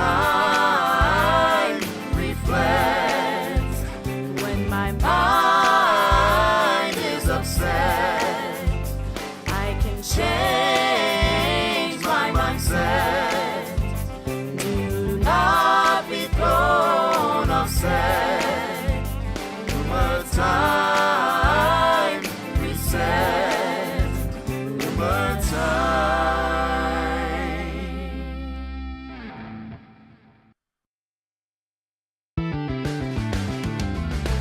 time reflects. When my mind is upset, I can change my mindset. Do not be thrown offset. Humor time reset. Humor time.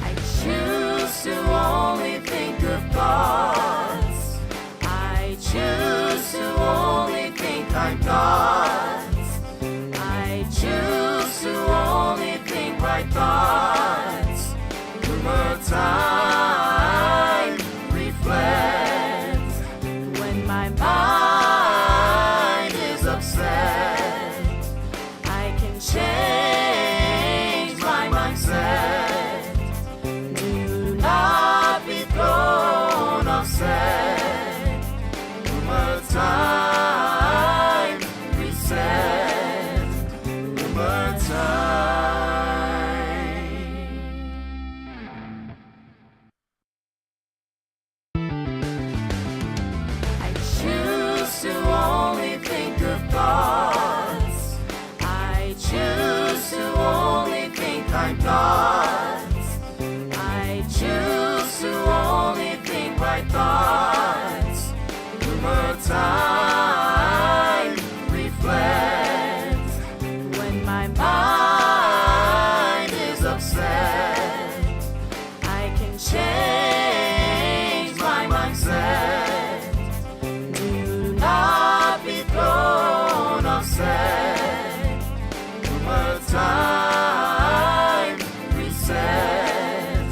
I choose to only think of thoughts. I choose to only think kind thoughts. I choose to only think right thoughts. Humor time reflects. When my mind is upset, I can change my mindset. Do not be thrown offset. Humor time reset. Humor time. I choose to only think of thoughts. I choose to only think kind thoughts. I choose to only think right thoughts. Humor time reflects. When my mind is upset, I can change my mindset. Do not be thrown offset. Humor time reset.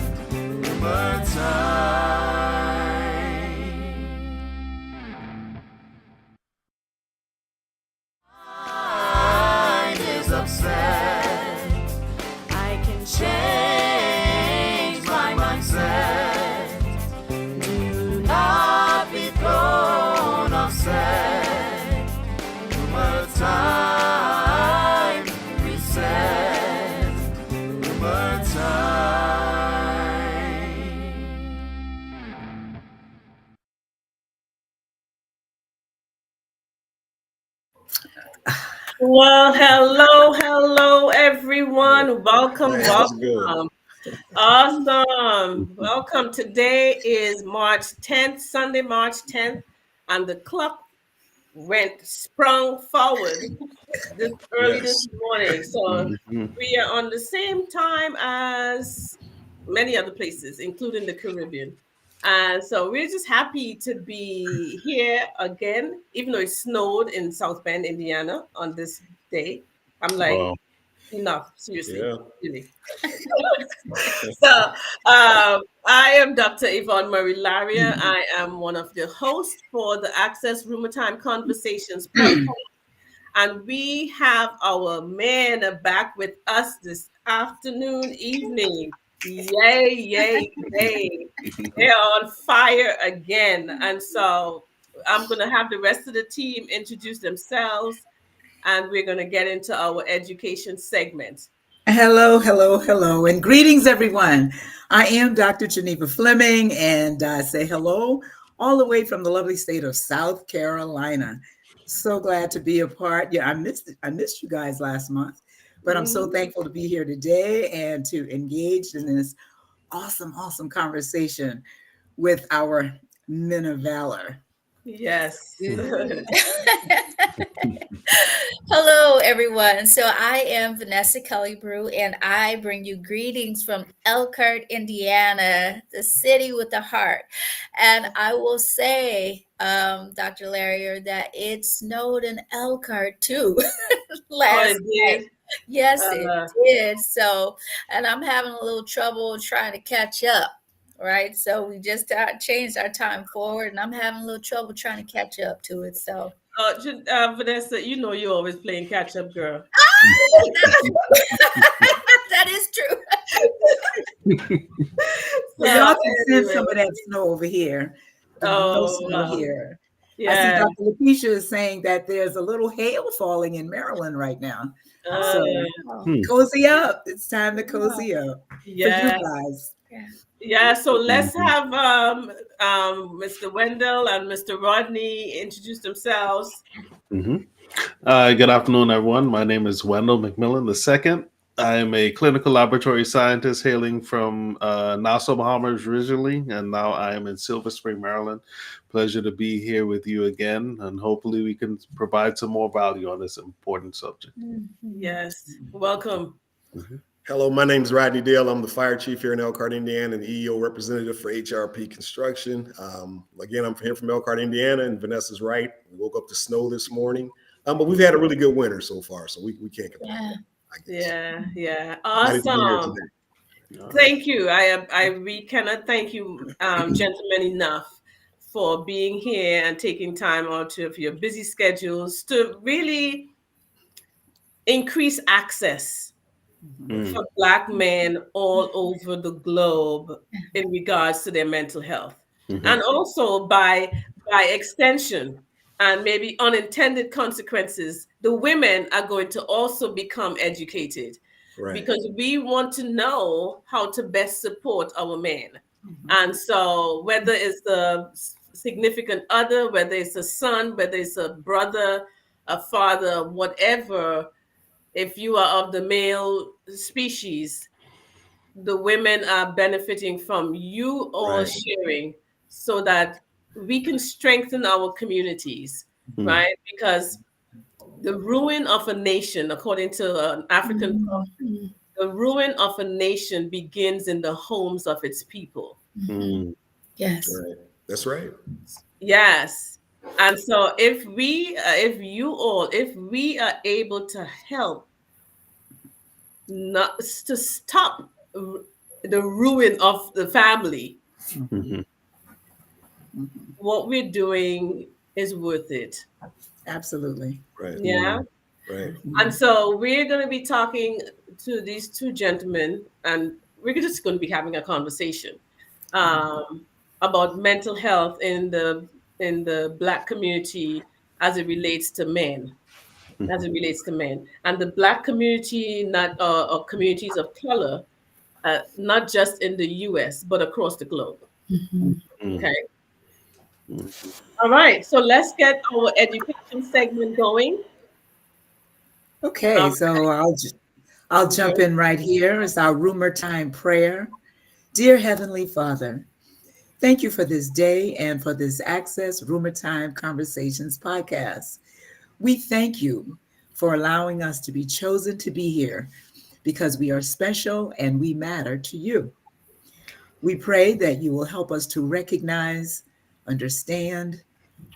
Humor time. Mind is upset, I can change my mindset. Do not be thrown offset. Humor time reset. Humor time. Well, hello, everyone. Welcome. Awesome. Welcome. Today is March 10th, Sunday, March 10th, and the clock sprung forward this early this morning. So we are on the same time as many other places, including the Caribbean. And so we're just happy to be here again, even though it snowed in South Bend, Indiana on this day. I'm like, enough, seriously, really. So I am Dr. Yvonne Murray Laria. I am one of the hosts for the Access Rumor Time Conversations podcast. And we have our men back with us this afternoon, evening. Yay. They're on fire again. And so I'm going to have the rest of the team introduce themselves, and we're going to get into our education segment. Hello, and greetings, everyone. I am Dr. Geneva Fleming, and I say hello all the way from the lovely state of South Carolina. So glad to be a part. Yeah, I missed you guys last month, but I'm so thankful to be here today and to engage in this awesome conversation with our men of valor. Yes. Hello, everyone. So I am Vanessa Kelly Brew, and I bring you greetings from Elkhart, Indiana, the city with the heart. And I will say, Dr. Larrier, that it snowed in Elkhart too last night. Yes, it did. So, and I'm having a little trouble trying to catch up. Right. So we just changed our time forward, and I'm having a little trouble trying to catch up to it. So, Vanessa, you know you're always playing catch up, girl. That is true. So y'all can send some of that snow over here. No snow here. Yeah. I see Dr. Letitia is saying that there's a little hail falling in Maryland right now. Uh, So Oh, cozy up. It's time to wow. cozy up for you yeah, guys. Yeah. yeah. So let's Mhm. have Mr. Wendell and Mr. Rodney introduce themselves. Mhm. Good afternoon, everyone. My name is Wendell McMillan II. I am a clinical laboratory scientist hailing from Nassau, Bahamas originally, and now I am in Silver Spring, Maryland. Pleasure to be here with you again, and hopefully we can provide some more value on this important subject. Mhm. Yes, welcome. Mhm. Hello, my name is Rodney Dale. I'm the fire chief here in Elkhart, Indiana, and the EEO representative for HRP Construction. Again, I'm here from Elkhart, Indiana, and Vanessa's right. We woke up to snow this morning, but we've had a really good winter so far, so we can't Yeah. complain, I guess. Yeah, yeah. Excited to be here Awesome. today. All right. Thank you. We cannot thank you, gentlemen, enough for being here and taking time out of your busy schedules to really increase access Mm. for Black men all over the globe in regards to their mental health. And Mhm. also by extension and maybe unintended consequences, the women are going to also become educated Right, because we want to know how to best support our men. Mhm. And so whether it's the significant other, whether it's a son, whether it's a brother, a father, whatever, if you are of the male species, the women are benefiting from you all right, sharing so that we can strengthen our communities, Mm. right? Because the ruin of a nation, according to an African proverb, Mhm. the ruin of a nation begins in the homes of its people. Mhm. Mm. Yes. right. That's right. Yes. And so if we are able to help not to stop the ruin of the family, Mhm. Mhm. Mhm. what we're doing is worth it. Absolutely. Right, Yeah. right. And so we're going to be talking to these two gentlemen, and we're just going to be having a conversation um, about mental health in the Black community as it relates to men, as Mhm. it relates to men, and the Black community, not or communities of color, not just in the U.S. but across the globe. Mhm. Mm. Okay. Mhm. All right. So let's get our education segment going. Okay, so I'll jump Mhm. in right here. It's our rumor time prayer. Dear Heavenly Father, thank you for this day and for this Access Rumor Time Conversations podcast. We thank you for allowing us to be chosen to be here because we are special and we matter to you. We pray that you will help us to recognize, understand,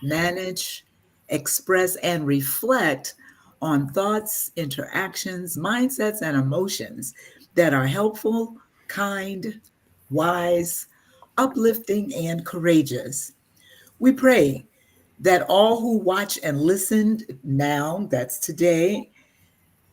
manage, express, and reflect on thoughts, interactions, mindsets, and emotions that are helpful, kind, wise, uplifting, and courageous. We pray that all who watch and listen now, that's today,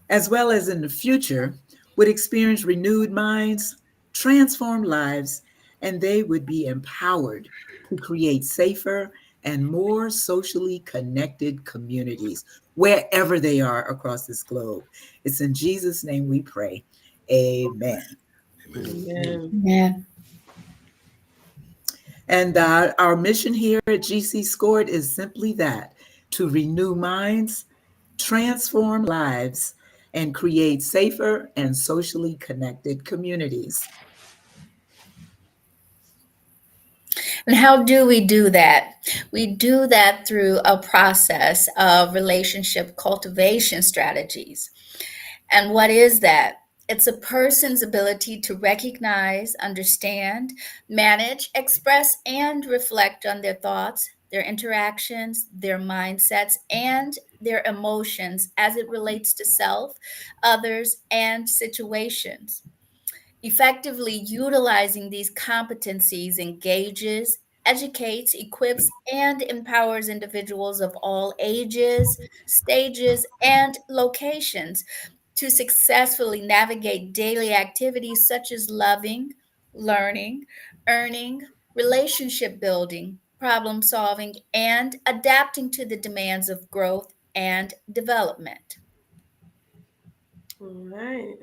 as well as in the future, would experience renewed minds, transformed lives, and they would be empowered to create safer and more socially connected communities wherever they are across this globe. It's in Jesus' name we pray. Amen. Amen. Amen. Yeah. And our mission here at GC Scored is simply that, to renew minds, transform lives, and create safer and socially connected communities. And how do we do that? We do that through a process of relationship cultivation strategies. And what is that? It's a person's ability to recognize, understand, manage, express, and reflect on their thoughts, their interactions, their mindsets, and their emotions as it relates to self, others, and situations. Effectively utilizing these competencies engages, educates, equips, and empowers individuals of all ages, stages, and locations to successfully navigate daily activities such as loving, learning, earning, relationship building, problem solving, and adapting to the demands of growth and development. All right.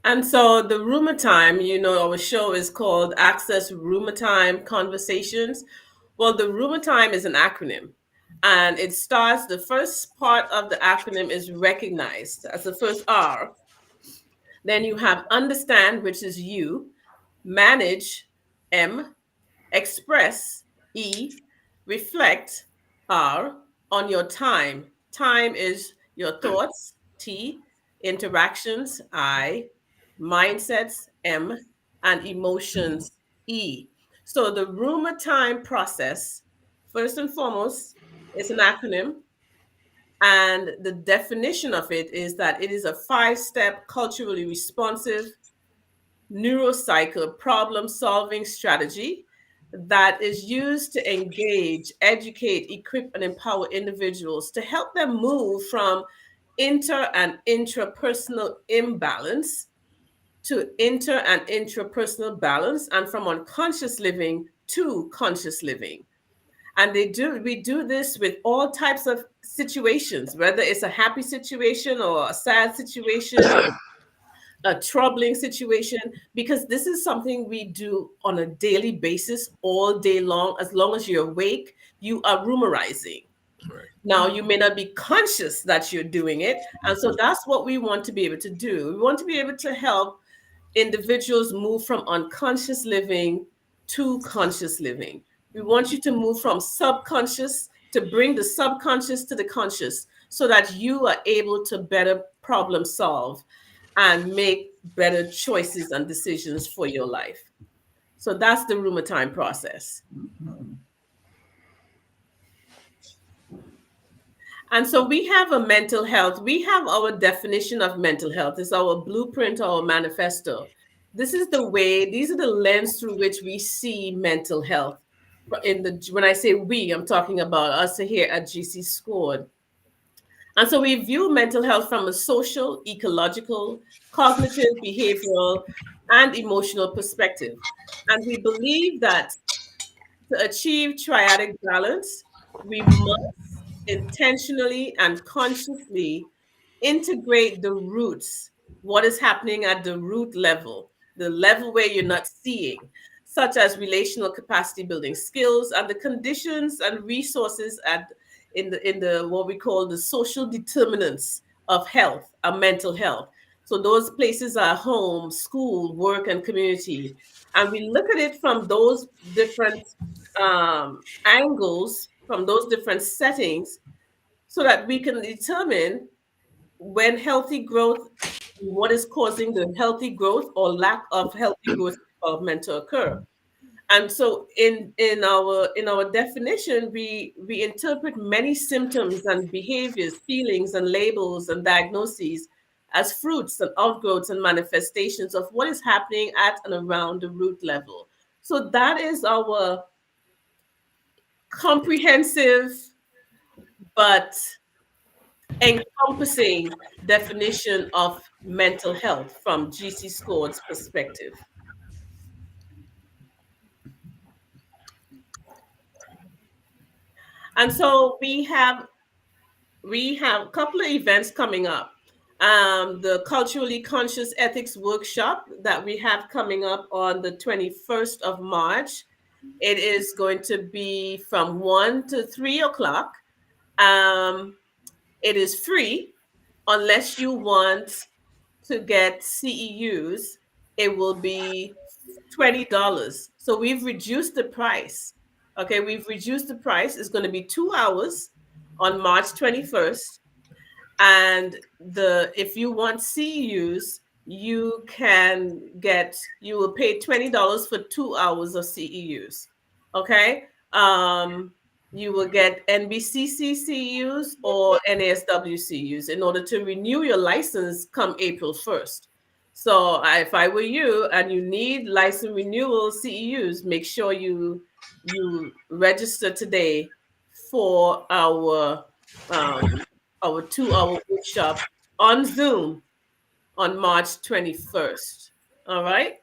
And so the rumor time, our show is called Access Rumor Time Conversations. Well, the rumor time is an acronym, and it starts, the first part of the acronym is recognized as the first R. Then you have understand, which is U, manage, M, express, E, reflect, R, on your time. Time is your thoughts, T, interactions, I, mindsets, M, and emotions, E. So the rumor time process, first and foremost, is an acronym. And the definition of it is that it is a 5-step culturally responsive neurocycle problem solving strategy that is used to engage, educate, equip, and empower individuals to help them move from inter and intrapersonal imbalance to inter and intrapersonal balance, and from unconscious living to conscious living. And we do this with all types of situations, whether it's a happy situation or a sad situation, a troubling situation, because this is something we do on a daily basis all day long. As long as you're awake, you are rumorizing. Right. Now, you may not be conscious that you're doing it. And so that's what we want to be able to do. We want to be able to help individuals move from unconscious living to conscious living. We want you to move from subconscious to bring the subconscious to the conscious so that you are able to better problem solve and make better choices and decisions for your life. So that's the rumor time process. And so we have a mental health. We have our definition of mental health. It's our blueprint, our manifesto. This is the way, these are the lens through which we see mental health. When I say we, I'm talking about us here at GC Scored. And so we view mental health from a social, ecological, cognitive, behavioral, and emotional perspective. And we believe that to achieve triadic balance, we must intentionally and consciously integrate the roots, what is happening at the root level, the level where you're not seeing, such as relational capacity building skills and the conditions and resources in the what we call the social determinants of health and mental health. So those places are home, school, work, and community. And we look at it from those different angles, from those different settings, so that we can determine when healthy growth, what is causing the healthy growth or lack of healthy growth of meant to occur. And so in our definition, we interpret many symptoms and behaviors, feelings and labels and diagnoses as fruits and outgrowths and manifestations of what is happening at and around the root level. So that is our comprehensive but encompassing definition of mental health from GC Scored's perspective. And so we have a couple of events coming up. The Culturally Conscious Ethics Workshop that we have coming up on the 21st of March. It is going to be from 1 to 3 o'clock. It is free unless you want to get CEUs. It will be $20. So we've reduced the price. Okay, we've reduced the price. It's going to be 2 hours on March 21st. And if you want CEUs, you will pay $20 for 2 hours of CEUs. Okay. You will get NBCC CEUs or NASW CEUs in order to renew your license come April 1st. So if I were you and you need license renewal CEUs, make sure you register today for our 2 hour workshop on Zoom on March 21st. All right.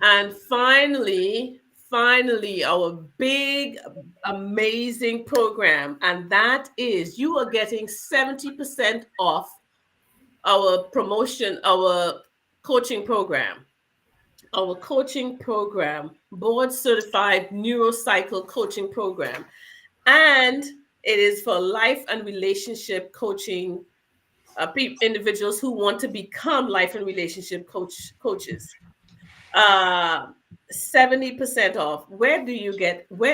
And finally, finally our big, amazing program. And that is you are getting 70% off our promotion, our coaching program. Our coaching program, board certified neurocycle coaching program. And it is for life and relationship coaching individuals who want to become life and relationship coaches. Uh, 70% off. Where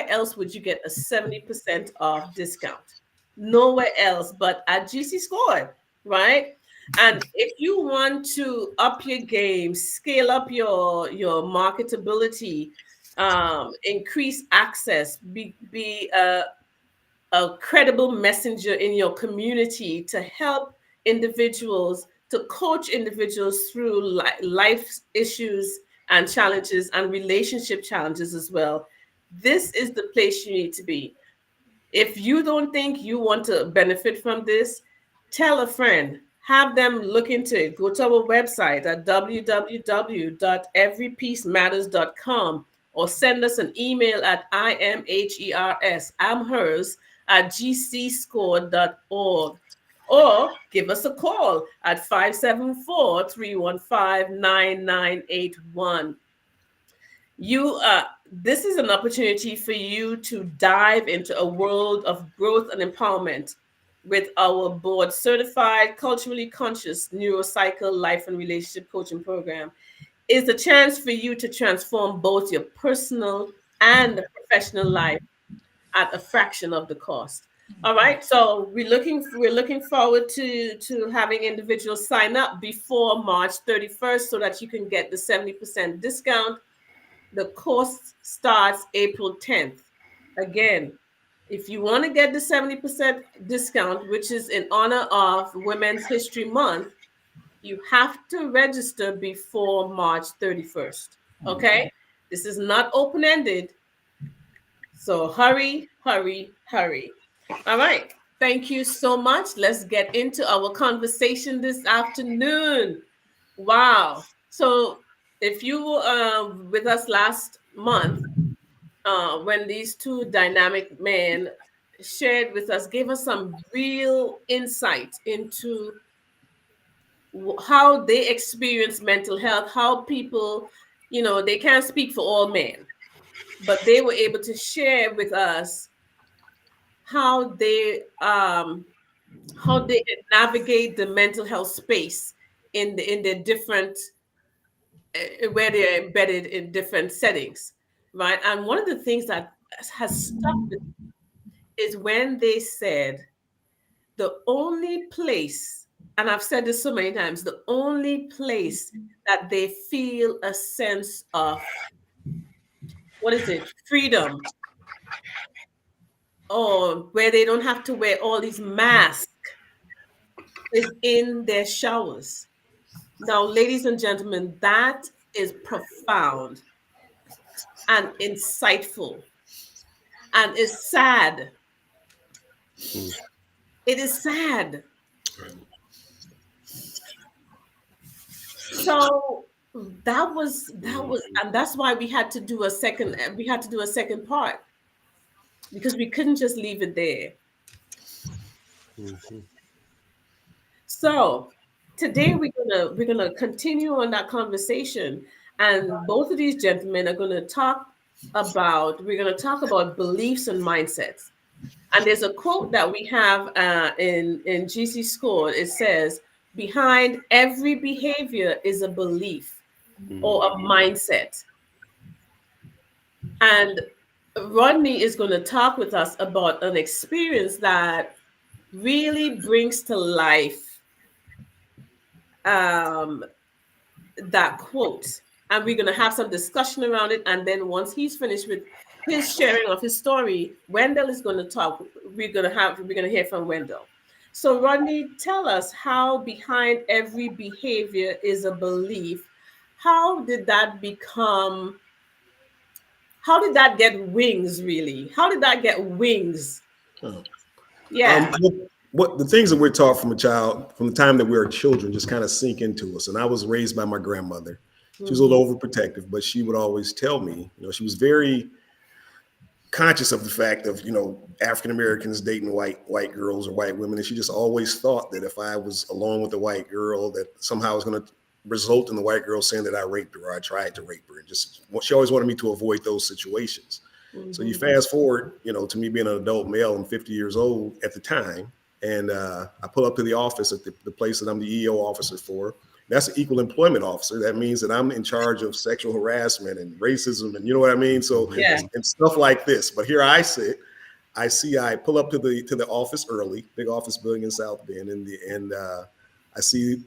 else would you get a 70% off discount? Nowhere else but at GC Score, right? And if you want to up your game, scale up your marketability, increase access, be a credible messenger in your community to help individuals, to coach individuals through life issues and challenges and relationship challenges as well. This is the place you need to be. If you don't think you want to benefit from this, tell a friend, have them look into it. Go to our website at www.everypeacematters.com or send us an email at amhers@gcscore.org or give us a call at 574-315-9981. This is an opportunity for you to dive into a world of growth and empowerment with our board certified, culturally conscious neurocycle life and relationship coaching program. Is the chance for you to transform both your personal and professional life at a fraction of the cost. All right, so we're looking forward to having individuals sign up before March 31st so that you can get the 70% discount. The course starts April 10th. Again, if you want to get the 70% discount, which is in honor of Women's History Month, you have to register before March 31st. Okay? This is not open-ended. So hurry, hurry, hurry. All right. Thank you so much. Let's get into our conversation this afternoon. Wow. So if you were with us last month, when these two dynamic men shared with us, gave us some real insight into how they experience mental health, how people, they can't speak for all men, but they were able to share with us how they navigate the mental health space in the different where they're embedded in different settings, right? And one of the things that has stuck with me is when they said the only place, and I've said this so many times, the only place that they feel a sense of, freedom, or where they don't have to wear all these masks, is in their showers. Now, ladies and gentlemen, that is profound and insightful and is sad. It is sad. So that was, and that's why we had to do a second part, because we couldn't just leave it there. So today we're gonna continue on that conversation, and both of these gentlemen are gonna talk about beliefs and mindsets. And there's a quote that we have in GC Score. It says, "Behind every behavior is a belief or a mindset." And Rodney is going to talk with us about an experience that really brings to life that quote. And we're going to have some discussion around it. And then once he's finished with his sharing of his story, Wendell is going to talk. We're going to hear from Wendell. So Rodney, tell us how behind every behavior is a belief. How did that get wings, really? How did that get wings? Yeah. What the things that we're taught from the time that we were children just kind of sink into us. And I was raised by my grandmother. She was a little overprotective, but she would always tell me, she was very conscious of the fact of, African Americans dating white girls or white women. And she just always thought that if I was alone with a white girl, that somehow it was going to result in the white girl saying that I raped her or I tried to rape her. And she always wanted me to avoid those situations. So you fast forward, to me being an adult male and 50 years old at the time. And I pull up to the office at the place that I'm the EEO officer for. That's an equal employment officer. That means that I'm in charge of sexual harassment and racism, and you know what I mean? So, and stuff like this. But here I sit, I pull up to the office early, big office building in South Bend, and I see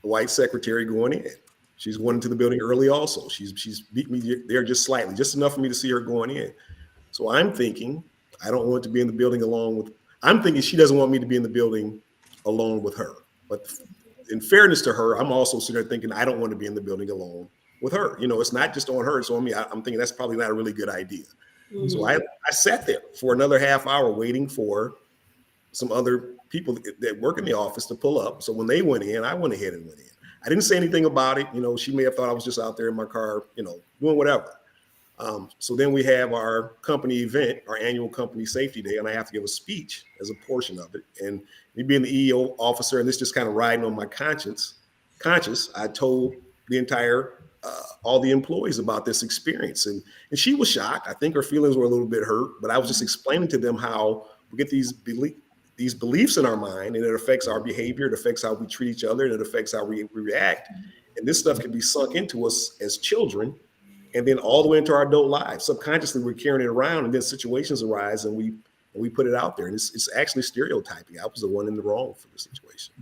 the white secretary going in. She's going into the building early also. She's beat me there just slightly, just enough for me to see her going in. So I'm thinking, I don't want to be in the building I'm thinking she doesn't want me to be in the building alone with her. But in fairness to her, I'm also sitting there thinking I don't want to be in the building alone with her. It's not just on her, it's on me. I'm thinking that's probably not a really good idea. So I sat there for another half hour waiting for some other people that work in the office to pull up. So when they went in, I went ahead and went in. I didn't say anything about it. She may have thought I was just out there in my car, doing whatever. So then we have our company event, our annual company safety day, and I have to give a speech as a portion of it. And me being the EEO officer, and this just kind of riding on my conscience, I told the entire, all the employees about this experience. And she was shocked. I think her feelings were a little bit hurt, but I was just explaining to them how we get these beliefs in our mind, and it affects our behavior, it affects how we treat each other, and it affects how we react. And this stuff can be sunk into us as children, and then all the way into our adult lives. Subconsciously, we're carrying it around, and then situations arise, and we put it out there. And it's actually stereotyping. I was the one in the wrong for the situation.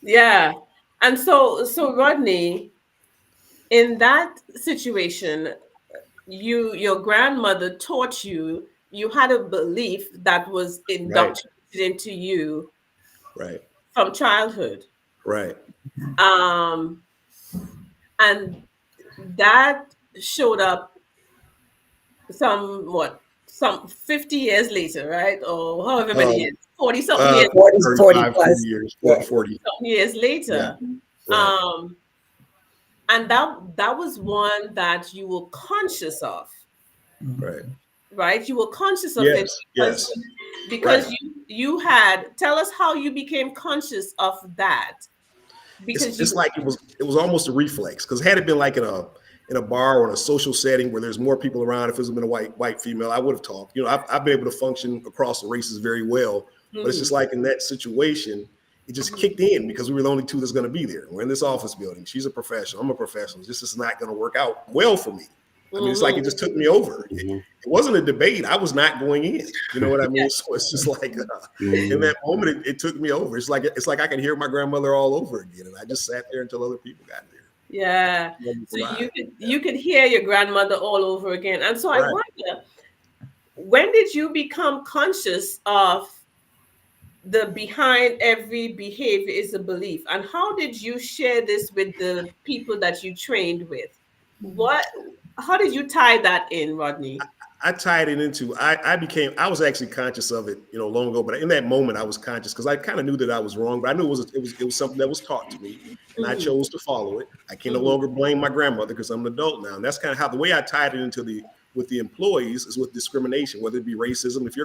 Yeah. And so Rodney, in that situation, your grandmother taught you had a belief that was indoctrinated into you from childhood. Right. And that showed up some 50 years later, right? Or however many years, 40 something years. 40 plus years, 40 some years later. Yeah. And that was one that you were conscious of. Right? You were conscious of it because you had, tell us how you became conscious of that. Because it's like it was almost a reflex, because had it been like in a bar or in a social setting where there's more people around, if it was been a white female, I would have talked. I've been able to function across the races very well, but it's just like in that situation, it just kicked in because we were the only two that's going to be there. We're in this office building. She's a professional. I'm a professional. This is not going to work out well for me. I mean, it's like it just took me over. It wasn't a debate. I was not going in. You know what I mean? So it's just like in that moment, it took me over. It's like I could hear my grandmother all over again, and I just sat there until other people got there. Yeah. So you could hear your grandmother all over again. And so I wonder, when did you become conscious of the behind every behavior is a belief, and how did you share this with the people that you trained with? How did you tie that in, Rodney? I tied it into, I was actually conscious of it, long ago, but in that moment I was conscious because I kind of knew that I was wrong, but I knew it was something that was taught to me, and I chose to follow it. I can no longer blame my grandmother because I'm an adult now. And that's kind of how the way I tied it into with the employees is with discrimination, whether it be racism. If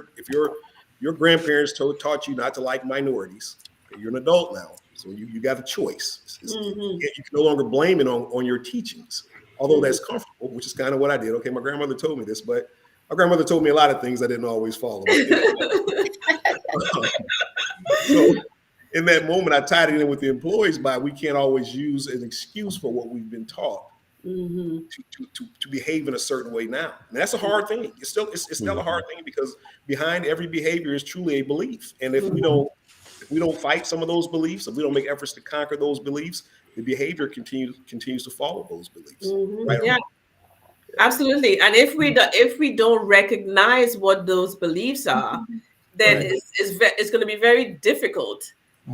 your grandparents taught you not to like minorities, you're an adult now. So you got a choice. You can no longer blame it on your teachings. Although that's comfortable, which is kind of what I did. Okay, my grandmother told me this, but my grandmother told me a lot of things I didn't always follow. So in that moment, I tied it in with the employees by we can't always use an excuse for what we've been taught to behave in a certain way now. And that's a hard thing. It's still a hard thing because behind every behavior is truly a belief. And if we don't fight some of those beliefs, if we don't make efforts to conquer those beliefs, the behavior continues to follow those beliefs. Yeah, absolutely. And if we don't recognize what those beliefs are, then it's going to be very difficult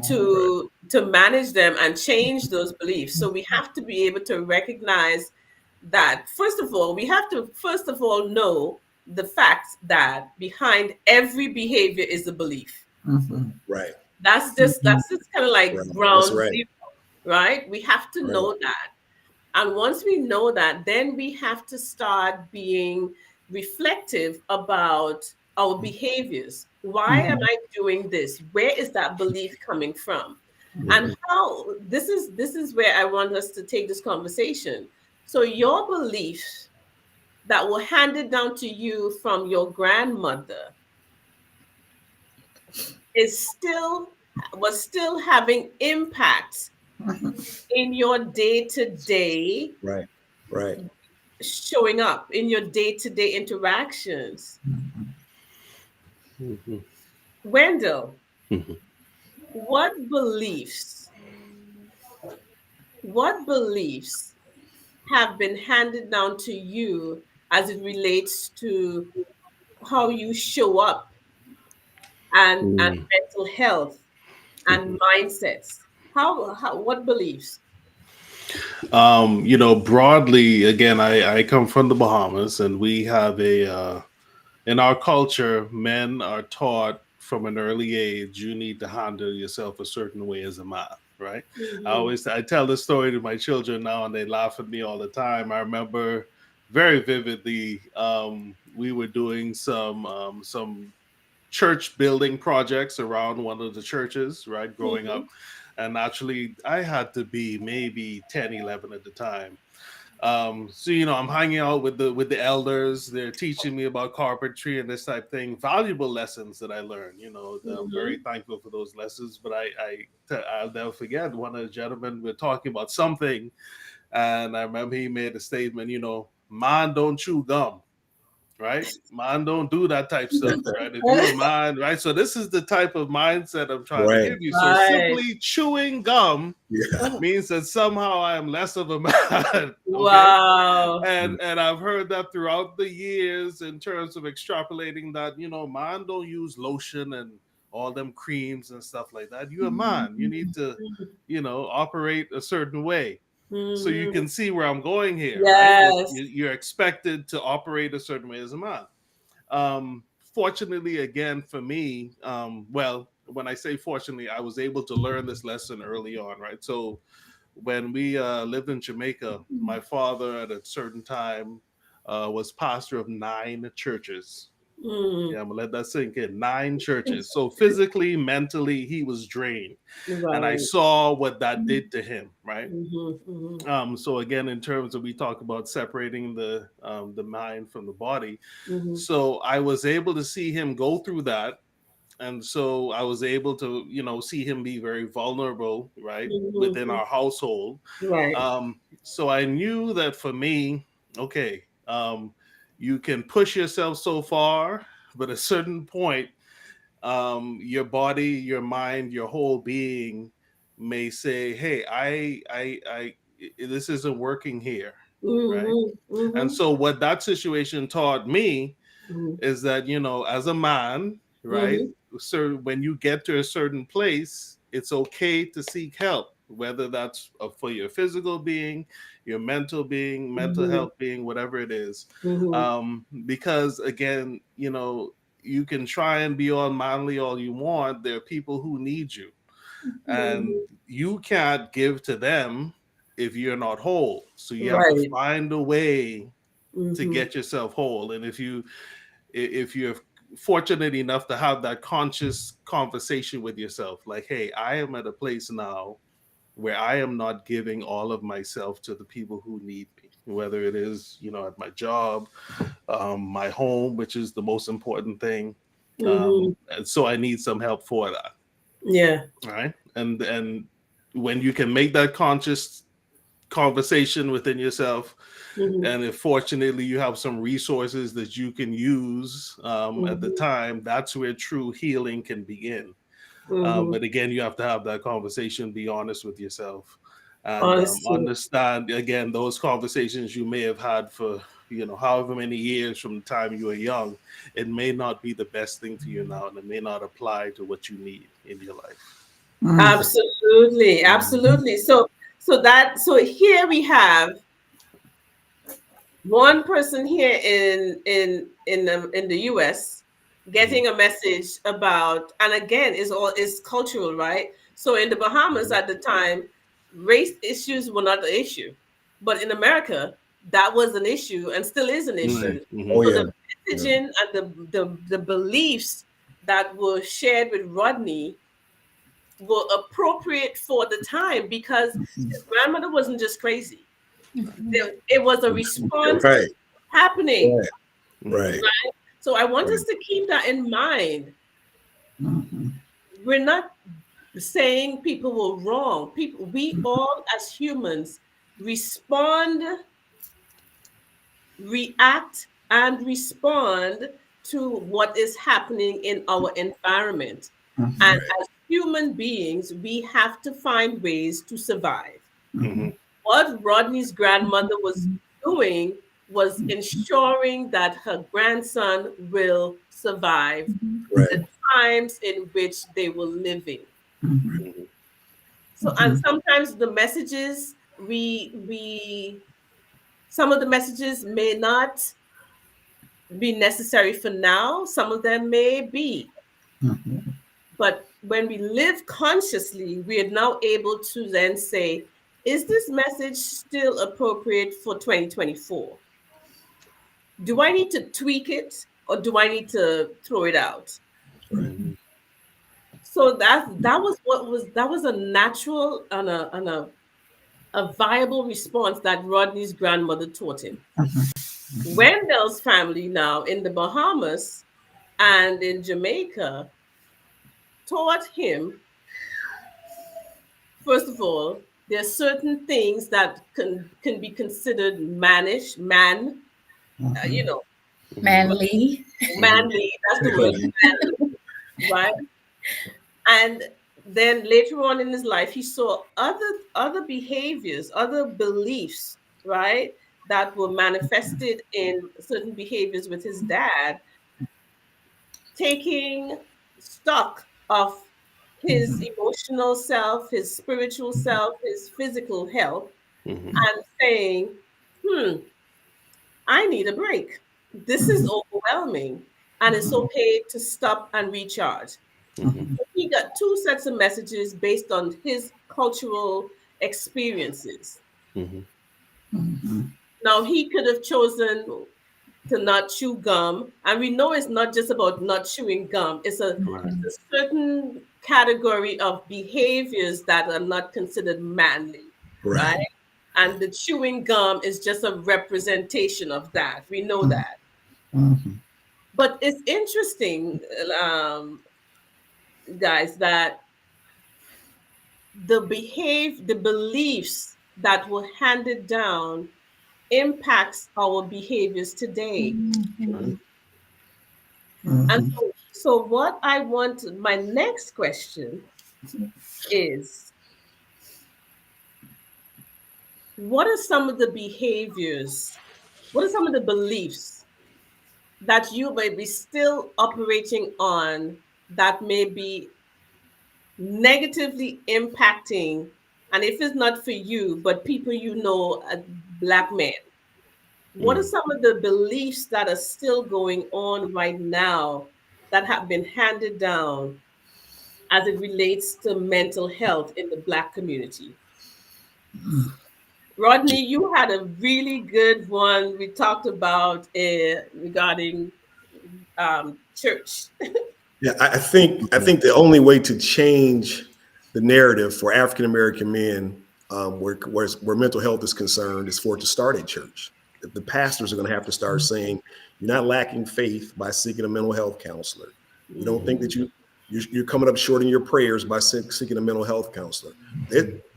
to manage them and change those beliefs. So we have to be able to recognize that. First of all, we have to know the fact that behind every behavior is a belief. Right. That's just kind of like ground zero. Right? We have to know that. And once we know that, then we have to start being reflective about our behaviors. Why am I doing this? Where is that belief coming from? And how this is where I want us to take this conversation. So your beliefs that were handed down to you from your grandmother was still having impact in your day-to-day Right. showing up in your day-to-day interactions. Mhm. Wendell, Mhm. what beliefs what beliefs have been handed down to you as it relates to how you show up and Mm. mental health and mindsets? How what beliefs? Broadly, again, I come from the Bahamas, and we have in our culture, men are taught from an early age, you need to handle yourself a certain way as a man, right? Mm-hmm. I tell this story to my children now, and they laugh at me all the time. I remember very vividly, we were doing some church building projects around one of the churches, right, growing Mm-hmm. up. And actually, I had to be maybe 10, 11 at the time. So I'm hanging out with the elders. They're teaching me about carpentry and this type thing, valuable lessons that I learned. I'm very Mm-hmm. thankful for those lessons. But I'll never forget, one of the gentlemen, we're talking about something, and I remember he made a statement. Man don't chew gum, right? Man don't do that type stuff, right? If you a man, right? So this is the type of mindset I'm trying to Right. give you. So Right. simply chewing gum Yeah. means that somehow I am less of a man. Okay. Wow. And I've heard that throughout the years in terms of extrapolating that, man don't use lotion and all them creams and stuff like that. You're a man. You need to, operate a certain way. So you Mm-hmm. can see where I'm going here, right? Yes. You're expected to operate a certain way as a man. Fortunately, again, for me, well, when I say fortunately, I was able to learn this lesson early on, right? So when we lived in Jamaica, my father at a certain time was pastor of 9 churches. Mm. Yeah, I'm gonna let that sink in. 9 churches. So physically, mentally, he was drained, and I Right. saw what that did to him, right? Mm-hmm. Mm-hmm. So again, in terms of, we talk about separating the mind from the body. Mm-hmm. So I was able to see him go through that, and so I was able to see him be very vulnerable, right, within Mm-hmm. our household. Right. So I knew that for me, okay, you can push yourself so far, but at a certain point, your body, your mind, your whole being may say, "Hey, this isn't working here," right? Mm-hmm. And Mm-hmm. so, what that situation taught me Mm-hmm. is that, as a man, right? Mm-hmm. So when you get to a certain place, it's okay to seek help, whether that's for your physical being, your mental being, mental Mm-hmm. health being, whatever it is. Mm-hmm. Because again, you can try and be all manly all you want. There are people who need you, and you can't give to them if you're not whole. So you have to Right. find a way to Mm-hmm. get yourself whole. And if you're fortunate enough to have that conscious conversation with yourself, like, hey, I am at a place now where I am not giving all of myself to the people who need me, whether it is, at my job, my home, which is the most important thing. Mm-hmm. And so I need some help for that. Yeah. Right. And when you can make that conscious conversation within yourself, Mm-hmm. and if fortunately you have some resources that you can use at the Mm-hmm. time, that's where true healing can begin. Mm-hmm. But again, you have to have that conversation, be honest with yourself, and Honestly. understand, again, those conversations you may have had for however many years from the time you were young, it may not be the best thing for you now, and it may not apply to what you need in your life. Absolutely. Absolutely. So here we have one person here in the US Mhm. getting a message about, and again, is cultural, right? So in the Bahamas at the time, race issues were not the issue. But in America, that was an issue and still is an issue. Oh, So yeah. the messaging and the beliefs that were shared with Rodney were appropriate for the time because his grandmother wasn't just crazy. It was a response Right. happening. Right. So I want us to keep that in mind. We're not saying people were wrong. We all as humans respond, react, and respond to what is happening in our environment. And as human beings, we have to find ways to survive. What Rodney's grandmother was doing was ensuring that her grandson will survive the times in which they were living. So, and sometimes the messages some of the messages may not be necessary for now. Some of them may be. But when we live consciously, we are now able to then say, is this message still appropriate for 2024? Do I need to tweak it or do I need to throw it out? So that was a natural and a viable response that Rodney's grandmother taught him. Wendell's family now in the Bahamas and in Jamaica taught him, first of all, there are certain things that can be considered mannish, manly. Manly. That's the word, manly, right? And then later on in his life, he saw other behaviors, other beliefs, right, that were manifested in certain behaviors with his dad, taking stock of his emotional self, his spiritual self, his physical health, and saying, I need a break. This is overwhelming, and it's okay to stop and recharge. He got two sets of messages based on his cultural experiences. Now, he could have chosen to not chew gum, and we know it's not just about not chewing gum. It's a certain category of behaviors that are not considered manly, right? And the chewing gum is just a representation of that. We know that. But it's interesting, guys, that the beliefs that were handed down impacts our behaviors today. And so what I want, my next question is, what are some of the behaviors, what are some of the beliefs that you may be still operating on that may be negatively impacting, and if it's not for you, but people you know, Black men? What are some of the beliefs that are still going on right now that have been handed down as it relates to mental health in the Black community? Rodney, you had a really good one we talked about regarding church. Yeah, I think the only way to change the narrative for African American men where mental health is concerned is for it to start at church. The pastors are going to have to start saying, you're not lacking faith by seeking a mental health counselor. You don't think that you're coming up short in your prayers by seeking a mental health counselor.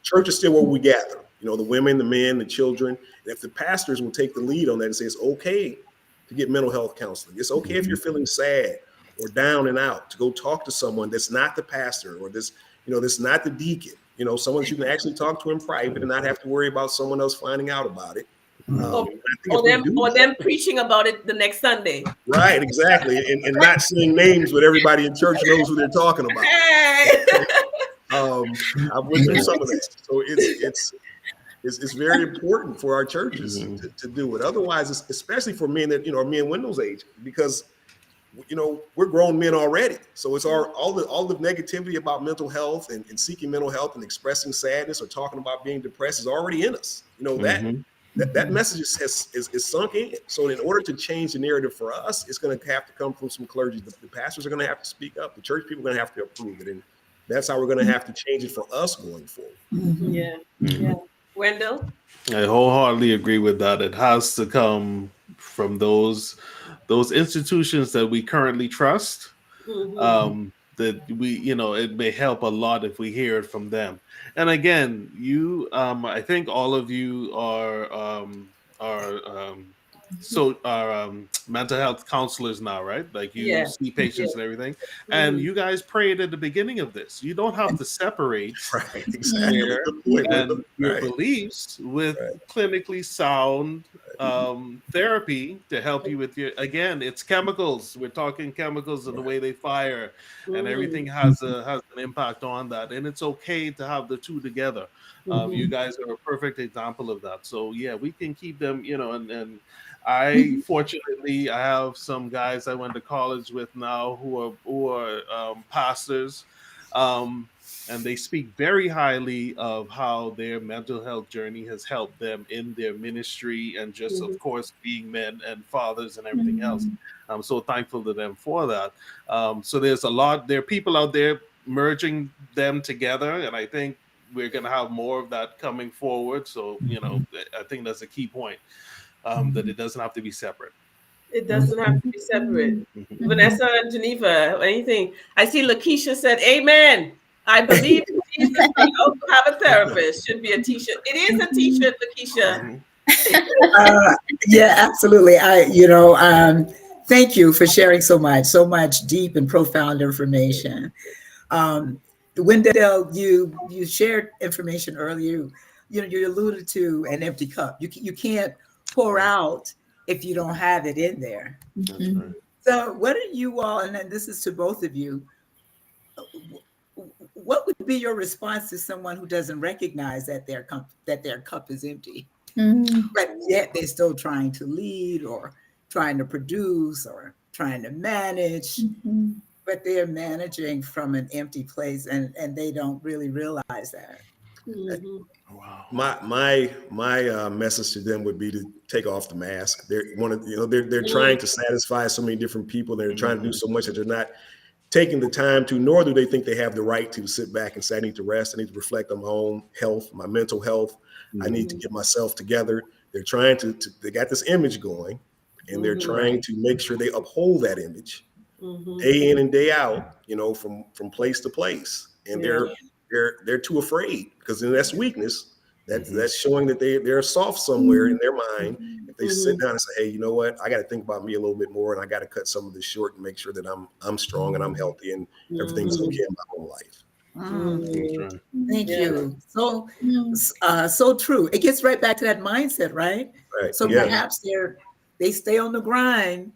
Church is still where we gather. The women, the men, the children. And if the pastors will take the lead on that and say it's okay to get mental health counseling, it's okay if you're feeling sad or down and out to go talk to someone that's not the pastor or that's not the deacon. Someone that you can actually talk to in private and not have to worry about someone else finding out about it. Or them preaching about it the next Sunday. Right, exactly. And not saying names, but everybody in church knows who they're talking about. Hey! I've went through some of that. So it's very important for our churches to do it. Otherwise, especially for men that, are men Wendell's age, because, we're grown men already. So it's all the negativity about mental health and seeking mental health and expressing sadness or talking about being depressed is already in us. That That message is sunk in. So in order to change the narrative for us, it's going to have to come from some clergy. The pastors are going to have to speak up. The church people are going to have to approve it. And that's how we're going to have to change it for us going forward. Yeah. Yeah. Wendell? I wholeheartedly agree with that. It has to come from those institutions that we currently trust. That we, it may help a lot if we hear it from them. And again, I think all of you are mental health counselors now, right? Like you Yeah. see patients and everything, and you guys prayed at the beginning of this. You don't have to separate Right, exactly. and your beliefs with clinically sound therapy to help you with again, it's chemicals. We're talking chemicals and the way they fire, and everything has an impact on that. And it's okay to have the two together. You guys are a perfect example of that. So yeah, we can keep them, and fortunately I have some guys I went to college with now who are pastors. And they speak very highly of how their mental health journey has helped them in their ministry and just, of course, being men and fathers and everything else. I'm so thankful to them for that. So there are people out there merging them together, and I think we're going to have more of that coming forward. So, I think that's a key point, that it doesn't have to be separate. It doesn't have to be separate. Vanessa and Geneva, anything? I see Lakeisha said, amen. I believe in Jesus. We also have a therapist. Should be a t-shirt. It is a t-shirt, Lakeisha. Yeah, absolutely. Thank you for sharing so much deep and profound information. Wendell, you shared information earlier. You alluded to an empty cup. You can't pour out if you don't have it in there. That's right. So what are you all, and then this is to both of you, what would be your response to someone who doesn't recognize that their cup is empty, but yet they're still trying to lead or trying to produce or trying to manage, but they're managing from an empty place and they don't really realize that? Wow. My message to them would be to take off the mask. They're trying to satisfy so many different people. They're trying to do so much that they're not taking the time to, nor do they think they have the right to sit back and say, I need to rest. I need to reflect on my own health, my mental health. I need to get myself together. They're trying they got this image going, and they're trying to make sure they uphold that image day in and day out, from place to place. And they're too afraid, because then that's weakness. That's showing that they're soft somewhere in their mind. If they sit down and say, hey, you know what? I got to think about me a little bit more, and I got to cut some of this short and make sure that I'm strong and I'm healthy and everything's okay in my own life. Thank you. So true. It gets right back to that mindset, right? Right. So perhaps they stay on the grind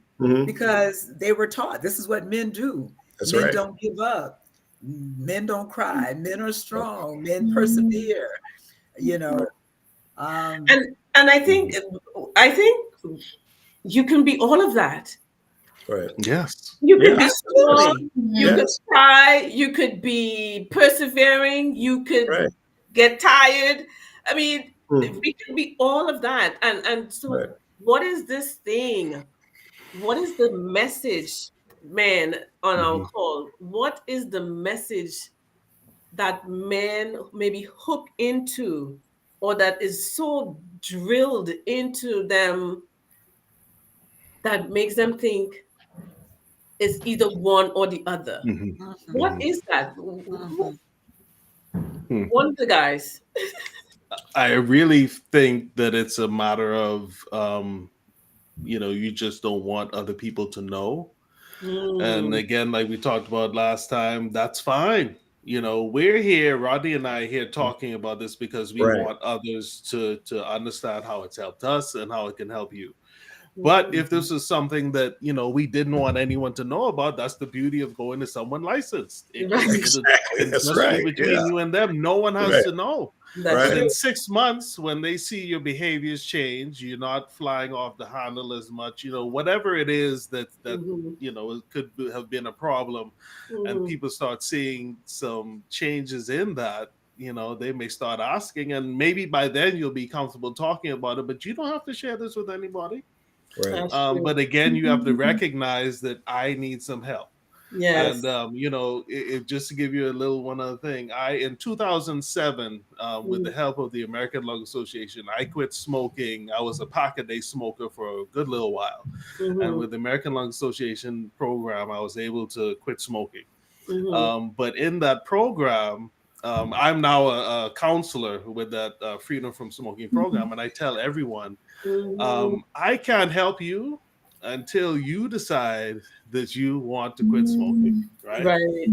because they were taught this is what men do. Men don't give up. Men don't cry. Men are strong. Men persevere. And I think you can be all of that. Right. Yes. You could be strong. You could cry. You could be persevering. You could get tired. I mean, we can be all of that. And so, what is this thing? What is the message, man, on our call? What is the message that men maybe hook into, or that is so drilled into them that makes them think it's either one or the other? What is that? One of the guys. I really think that it's a matter of, you just don't want other people to know. And again, like we talked about last time, that's fine. We're here, Rodney and I are here talking about this because we want others to understand how it's helped us and how it can help you. But if this is something that, we didn't want anyone to know about, that's the beauty of going to someone licensed. It's between you and them. No one has to know. But in 6 months, when they see your behaviors change, you're not flying off the handle as much, whatever it is that it could have been a problem, and people start seeing some changes in that, they may start asking, and maybe by then you'll be comfortable talking about it, but you don't have to share this with anybody. Right. That's true. But again, you have to recognize that I need some help. Yes. And just to give you a little one other thing, in 2007, with the help of the American Lung Association, I quit smoking. I was a pack-a-day smoker for a good little while, and with the American Lung Association program, I was able to quit smoking. But in that program, I'm now a counselor with that Freedom from Smoking program, and I tell everyone, I can't help you until you decide that you want to quit smoking, right? Right.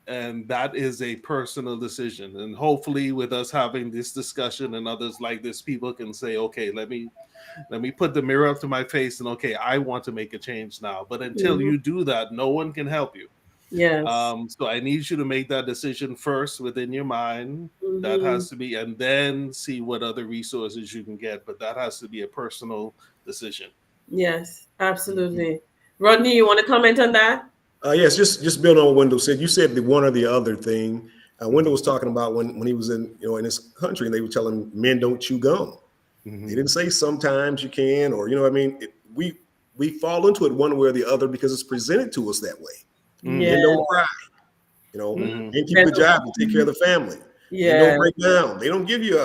And that is a personal decision. And hopefully with us having this discussion and others like this, people can say, okay, let me put the mirror up to my face and okay, I want to make a change now. But until you do that, no one can help you. Yes. So I need you to make that decision first within your mind. That has to be, and then see what other resources you can get. But that has to be a personal decision. Yes, absolutely. Rodney, you want to comment on that? Yes, just building on what Wendell said. You said the one or the other thing. Wendell was talking about when he was in his country, and they were telling men don't chew gum. They didn't say sometimes you can, or we fall into it one way or the other because it's presented to us that way. Men don't cry. Men keep a job and take care of the family. Yeah. They don't break down. They don't give you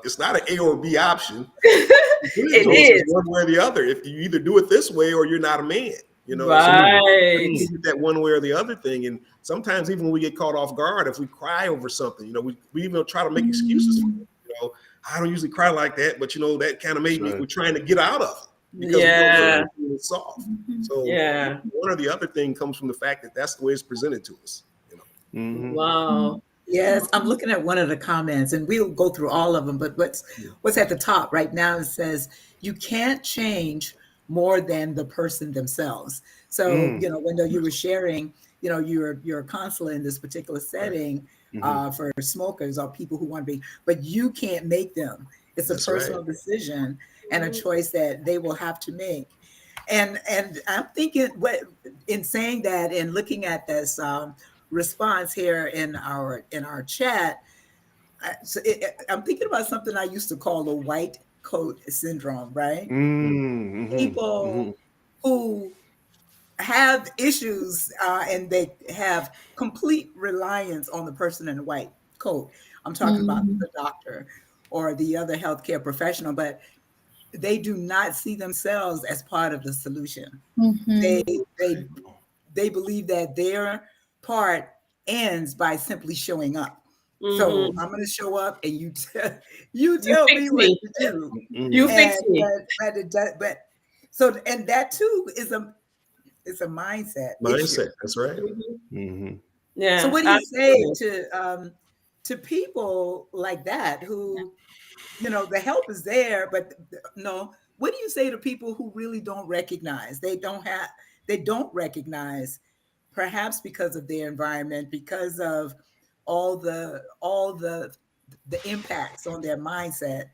it's not an A or B option. It is one way or the other. If you either do it this way or you're not a man. Right. So that one way or the other thing. And sometimes even when we get caught off guard, if we cry over something, we even try to make excuses for it. I don't usually cry like that, but that kind of made me, we're trying to get out of it because it's soft. So one or the other thing comes from the fact that that's the way it's presented to us. Wow. Yes, I'm looking at one of the comments, and we'll go through all of them. But what's at the top right now? It says you can't change more than the person themselves. So Wendell, you were sharing, you're a counselor in this particular setting for smokers or people who want to be, but you can't make them. It's a personal decision and a choice that they will have to make. And I'm thinking, in saying that and looking at this response here in our chat, I'm thinking about something I used to call the white coat syndrome, right? People who have issues and they have complete reliance on the person in the white coat. I'm talking about the doctor or the other healthcare professional, but they do not see themselves as part of the solution. They believe that their part ends by simply showing up. So I'm going to show up, and you tell me what to do. You fix me. But so, and that too is a mindset. Issue. That's right. Yeah. So what do you say to people like that who, the help is there, but no? What do you say to people who really don't recognize? They don't recognize, perhaps because of their environment, because of all the impacts on their mindset.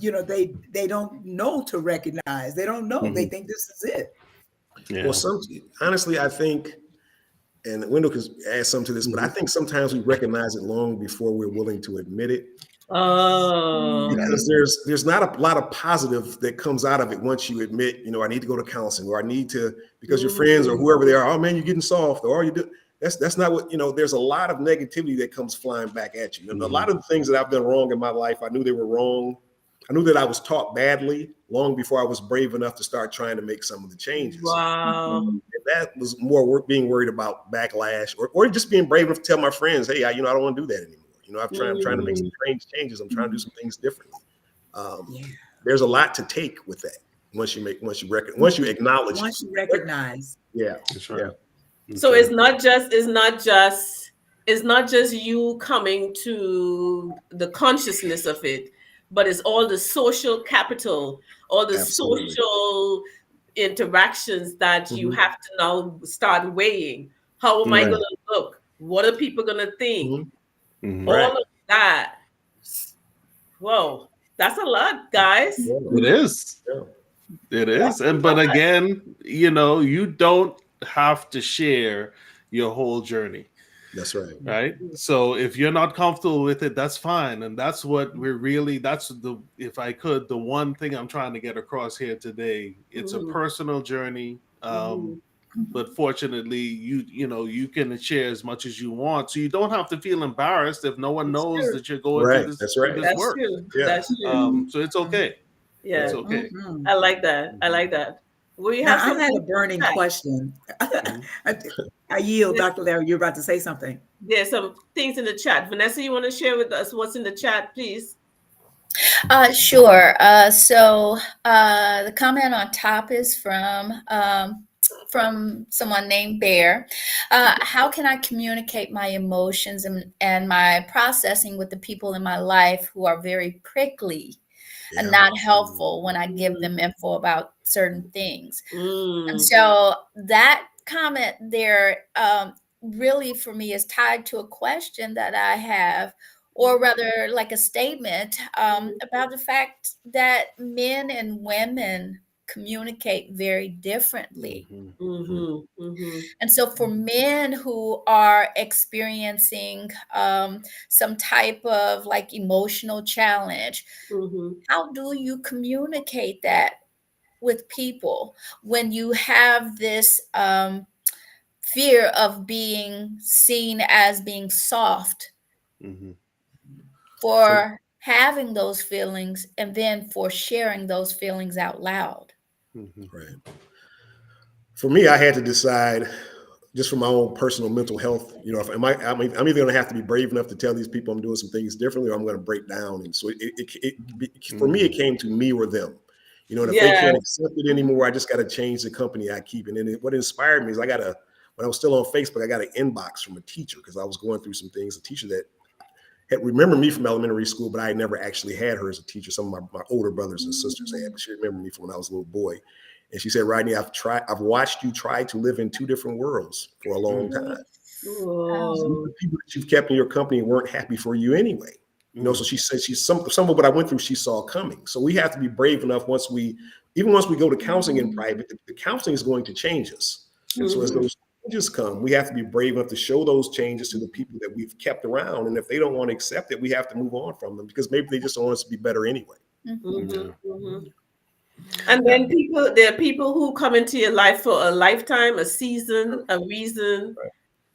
They don't know to recognize. They don't know. They think this is it. Yeah. Well, honestly, I think, and Wendell can add something to this, but I think sometimes we recognize it long before we're willing to admit it. Because there's not a lot of positive that comes out of it once you admit, I need to go to counseling, or I need to, because your friends or whoever they are, oh man, you're getting soft, or you do. That's not what, there's a lot of negativity that comes flying back at you. And a lot of the things that I've done wrong in my life, I knew they were wrong. I knew that I was taught badly long before I was brave enough to start trying to make some of the changes. Wow. And that was more being worried about backlash, or just being brave enough to tell my friends, hey, I don't want to do that anymore. I'm trying to make some changes. I'm trying to do some things differently. There's a lot to take with that. Once you acknowledge, once you recognize. Yeah, that's right. Yeah. So it's not just you coming to the consciousness of it, but it's all the social capital, all the social interactions that you have to now start weighing. How am I going to look? What are people going to think? All of that. Whoa, that's a lot, guys. It is. It is. But again, you don't have to share your whole journey. That's right. Right. So if you're not comfortable with it, that's fine. And that's what if I could, the one thing I'm trying to get across here today, it's a personal journey. But fortunately, you can share as much as you want. So you don't have to feel embarrassed if no one knows that you're going through Right. this, That's right. this That's work. true. Yeah. That's true. So it's okay. Yeah. It's okay. I like that. I like that. We Now, have I had a some burning question. I yield, Dr. Larry. You're about to say something. there's some things in the chat. Vanessa, you want to share with us what's in the chat, please? Sure. So the comment on top is from someone named Bear. How can I communicate my emotions and my processing with the people in my life who are very prickly and not helpful when I give them info about certain things? And so that comment there really for me is tied to a question that I have, or rather like a statement about the fact that men and women communicate very differently. And so for men who are experiencing some type of like emotional challenge, how do you communicate that with people when you have this fear of being seen as being soft for having those feelings and then for sharing those feelings out loud? Right. For me, I had to decide, just for my own personal mental health, I'm either going to have to be brave enough to tell these people I'm doing some things differently, or I'm going to break down. And so for me, it came to me or them. And if they can't accept it anymore, I just got to change the company I keep. And then what inspired me is when I was still on Facebook, I got an inbox from a teacher because I was going through some things. A teacher that had remembered me from elementary school, but I had never actually had her as a teacher. Some of my older brothers and sisters had, but she remembered me from when I was a little boy. And she said, Rodney, I've watched you try to live in two different worlds for a long time. The people that you've kept in your company weren't happy for you anyway. So she said some of what I went through, she saw coming. So we have to be brave enough once we go to counseling in private, the counseling is going to change us. And so as those changes come, we have to be brave enough to show those changes to the people that we've kept around. And if they don't want to accept it, we have to move on from them because maybe they just don't want us to be better anyway. And then there are people who come into your life for a lifetime, a season, a reason. Right.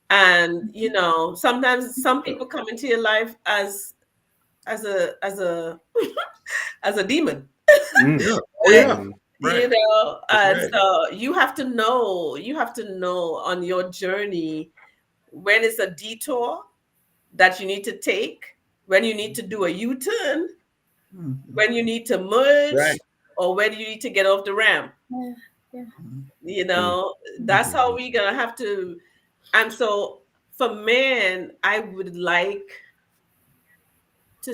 And sometimes some people come into your life as a as a demon. Right. So you have to know on your journey when it's a detour that you need to take, when you need to do a U-turn, when you need to merge, or when you need to get off the ramp. That's how we're gonna have to. And so for men, I would like to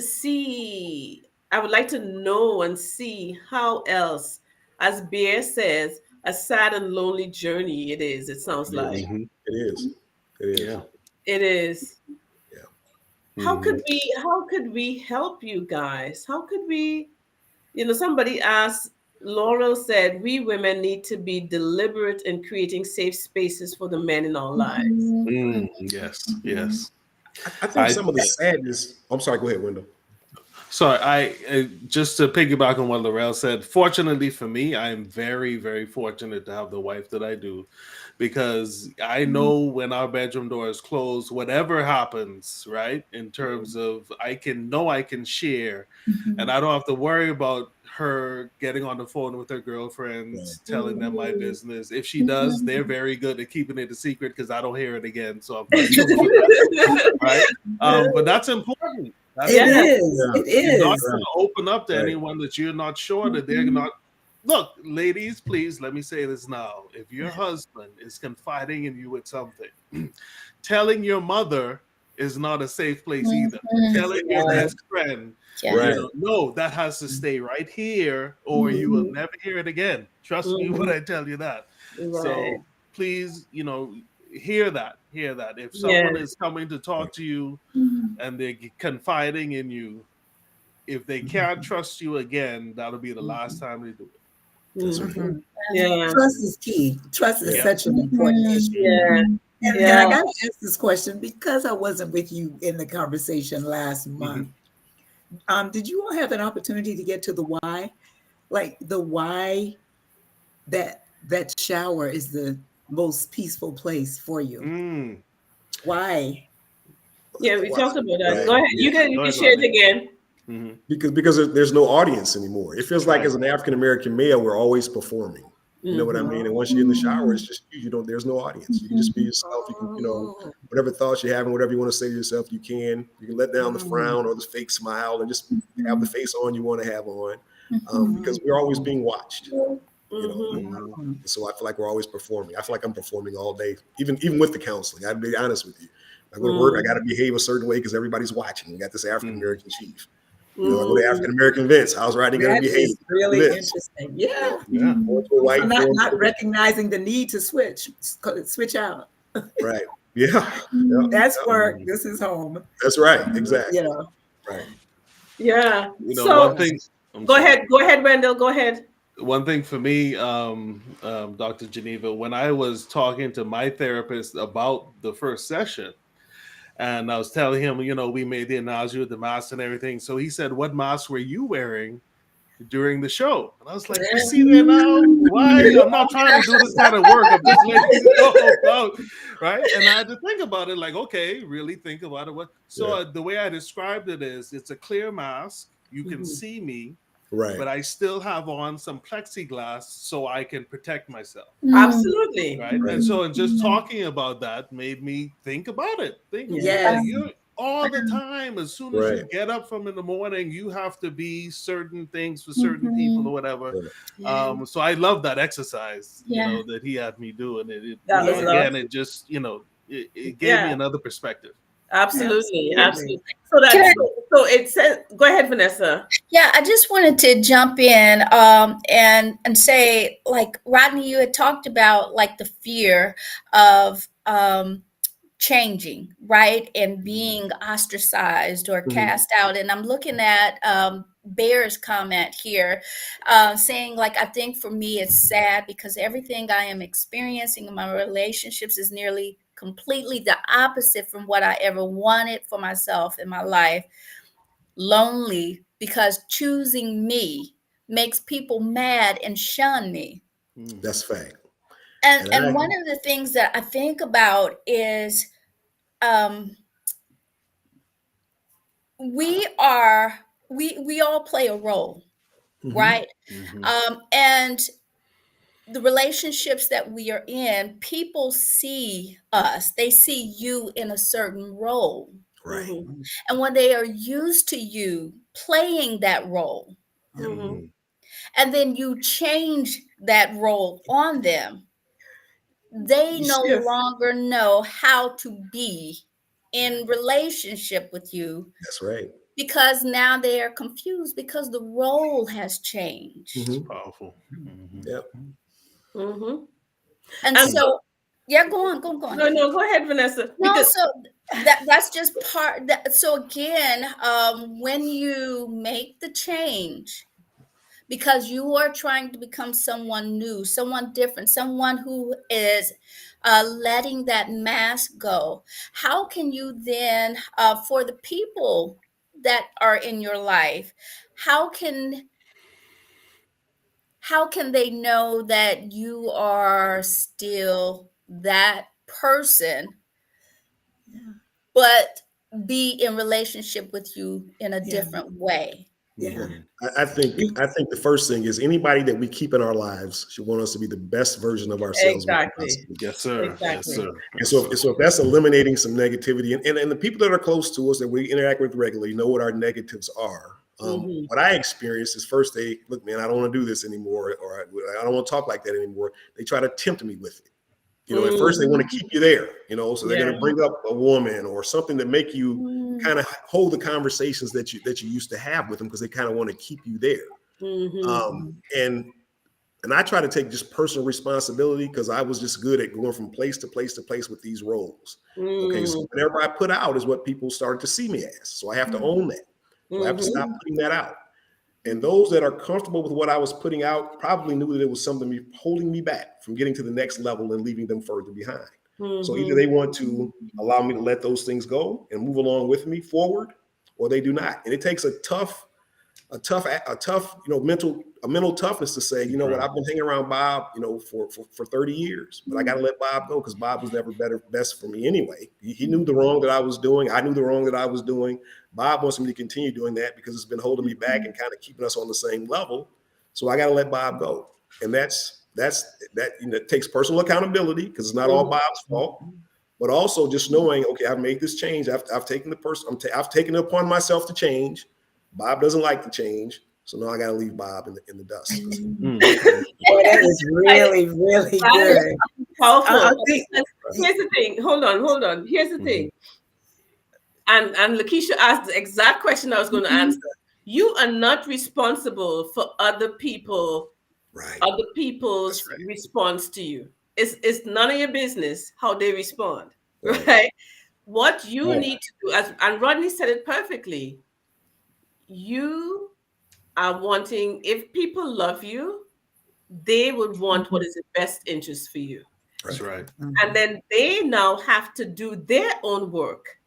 know and see how else, as Bear says, a sad and lonely journey it is. It sounds like it is. Yeah. it is. Yeah. How could we help you guys? How could we? Somebody asked. Laurel said, "We women need to be deliberate in creating safe spaces for the men in our lives." Yes. I think some of the sadness. I'm sorry. Go ahead, Wendell. So just to piggyback on what Laurel said, fortunately for me, I'm very, very fortunate to have the wife that I do, because I know when our bedroom door is closed, whatever happens, right, in terms of I can share, and I don't have to worry about her getting on the phone with her girlfriends, telling them my business. If she does, they're very good at keeping it a secret because I don't hear it again. So I'm thankful for that, right? But that's important. It is. You're not going to open up to anyone that you're not sure that they're not. Look, ladies, please let me say this now. If your husband is confiding in you with something, telling your mother is not a safe place either. Telling your best friend, no, that has to stay right here, or you will never hear it again. Trust me when I tell you that. So please, hear that. If someone is coming to talk to you and they're confiding in you, if they can't trust you again, that'll be the last time they do it. Trust is key. Trust is such an important issue. And I got to ask this question because I wasn't with you in the conversation last month. Did you all have an opportunity to get to the why? Like the why that shower is the most peaceful place for you? Why? Yeah, we talked about that. Right. Go ahead. Yeah. You can share it again. Because there's no audience anymore. It feels like as an African American male, we're always performing. You know what I mean? And once you get in the shower, it's just you don't. There's no audience. You can just be yourself. You can, whatever thoughts you have and whatever you want to say to yourself, you can. You can let down the frown or the fake smile and just have the face on you want to have on, because we're always being watched. You know, so I feel like we're always performing. I feel like I'm performing all day, even with the counseling. I'd be honest with you. I go to work, I got to behave a certain way because everybody's watching. We got this African American chief. You know, I go to African American events. How's Rodney going to behave? Really interesting. Yeah. White, not recognizing the need to switch out. Right. Yeah. That's work. This is home. That's right. Exactly. You know. Right. Yeah. You know, so one thing. Go ahead, Wendell. Go ahead. One thing for me, Dr. Geneva, when I was talking to my therapist about the first session, and I was telling him, you know, we made the analogy with the mask and everything. So he said, "What mask were you wearing during the show?" And I was like, "You see that now? Why? I'm not trying to do this kind of work. I'm just letting you know, right?" And I had to think about it. Like, okay, really think about it. So the way I described it is, it's a clear mask. You can see me. Right. But I still have on some plexiglass so I can protect myself. Absolutely. Right. And so just talking about that made me think about it. You all the time, as soon as you get up from in the morning, you have to be certain things for certain people or whatever. So I love that exercise, you know, that he had me do. And it just, you know, it gave me another perspective. Absolutely. So it says, go ahead, Vanessa. Yeah, I just wanted to jump in and say, like, Rodney, you had talked about like the fear of changing, right? And being ostracized or cast out. And I'm looking at Bear's comment here, saying, like, I think for me it's sad because everything I am experiencing in my relationships is nearly completely the opposite from what I ever wanted for myself in my life. Lonely because choosing me makes people mad and shun me. That's fact. And one of the things that I think about is we all play a role, right? And the relationships that we are in, people see us, they see you in a certain role. Right. And when they are used to you playing that role, and then you change that role on them, they no longer know how to be in relationship with you. That's right. Because now they are confused because the role has changed. Powerful. Yep. And so, go on. No, go ahead, Vanessa. No, so that's just part. So again, when you make the change, because you are trying to become someone new, someone different, someone who is letting that mask go, how can you then, for the people that are in your life, how can they know that you are still that person, but be in relationship with you in a different way? I think the first thing is anybody that we keep in our lives should want us to be the best version of ourselves. Exactly. Yes, sir. Exactly. Yes, sir. And so if that's eliminating some negativity, and the people that are close to us that we interact with regularly know what our negatives are. What I experienced is first they look, man, I don't want to do this anymore, or I don't want to talk like that anymore. They try to tempt me with it. You know, at first they want to keep you there, you know, so they're going to bring up a woman or something to make you kind of hold the conversations that you used to have with them because they kind of want to keep you there. And I try to take just personal responsibility because I was just good at going from place to place to place with these roles. Okay, so whatever I put out is what people started to see me as. So I have to own that. So I have to stop putting that out. And those that are comfortable with what I was putting out probably knew that it was something holding me back from getting to the next level and leaving them further behind. So either they want to allow me to let those things go and move along with me forward, or they do not. And it takes a tough, mental toughness to say, you know what, I've been hanging around Bob, for 30 years, but I got to let Bob go because Bob was never best for me anyway. He knew the wrong that I was doing. I knew the wrong that I was doing. Bob wants me to continue doing that because it's been holding me back and kind of keeping us on the same level. So I got to let Bob go. And that takes personal accountability because it's not all Bob's fault, but also just knowing, okay, I've made this change. I've taken I've taken it upon myself to change. Bob doesn't like the change, so now I got to leave Bob in the dust. That is really, really good. Powerful. Here's the thing. Hold on. Here's the thing. And Lakeisha asked the exact question I was going to answer. You are not responsible for other people's response to you. It's none of your business how they respond, right? What you need to do, and Rodney said it perfectly, you are wanting, if people love you, they would want what is the best interest for you. That's right. And then they now have to do their own work,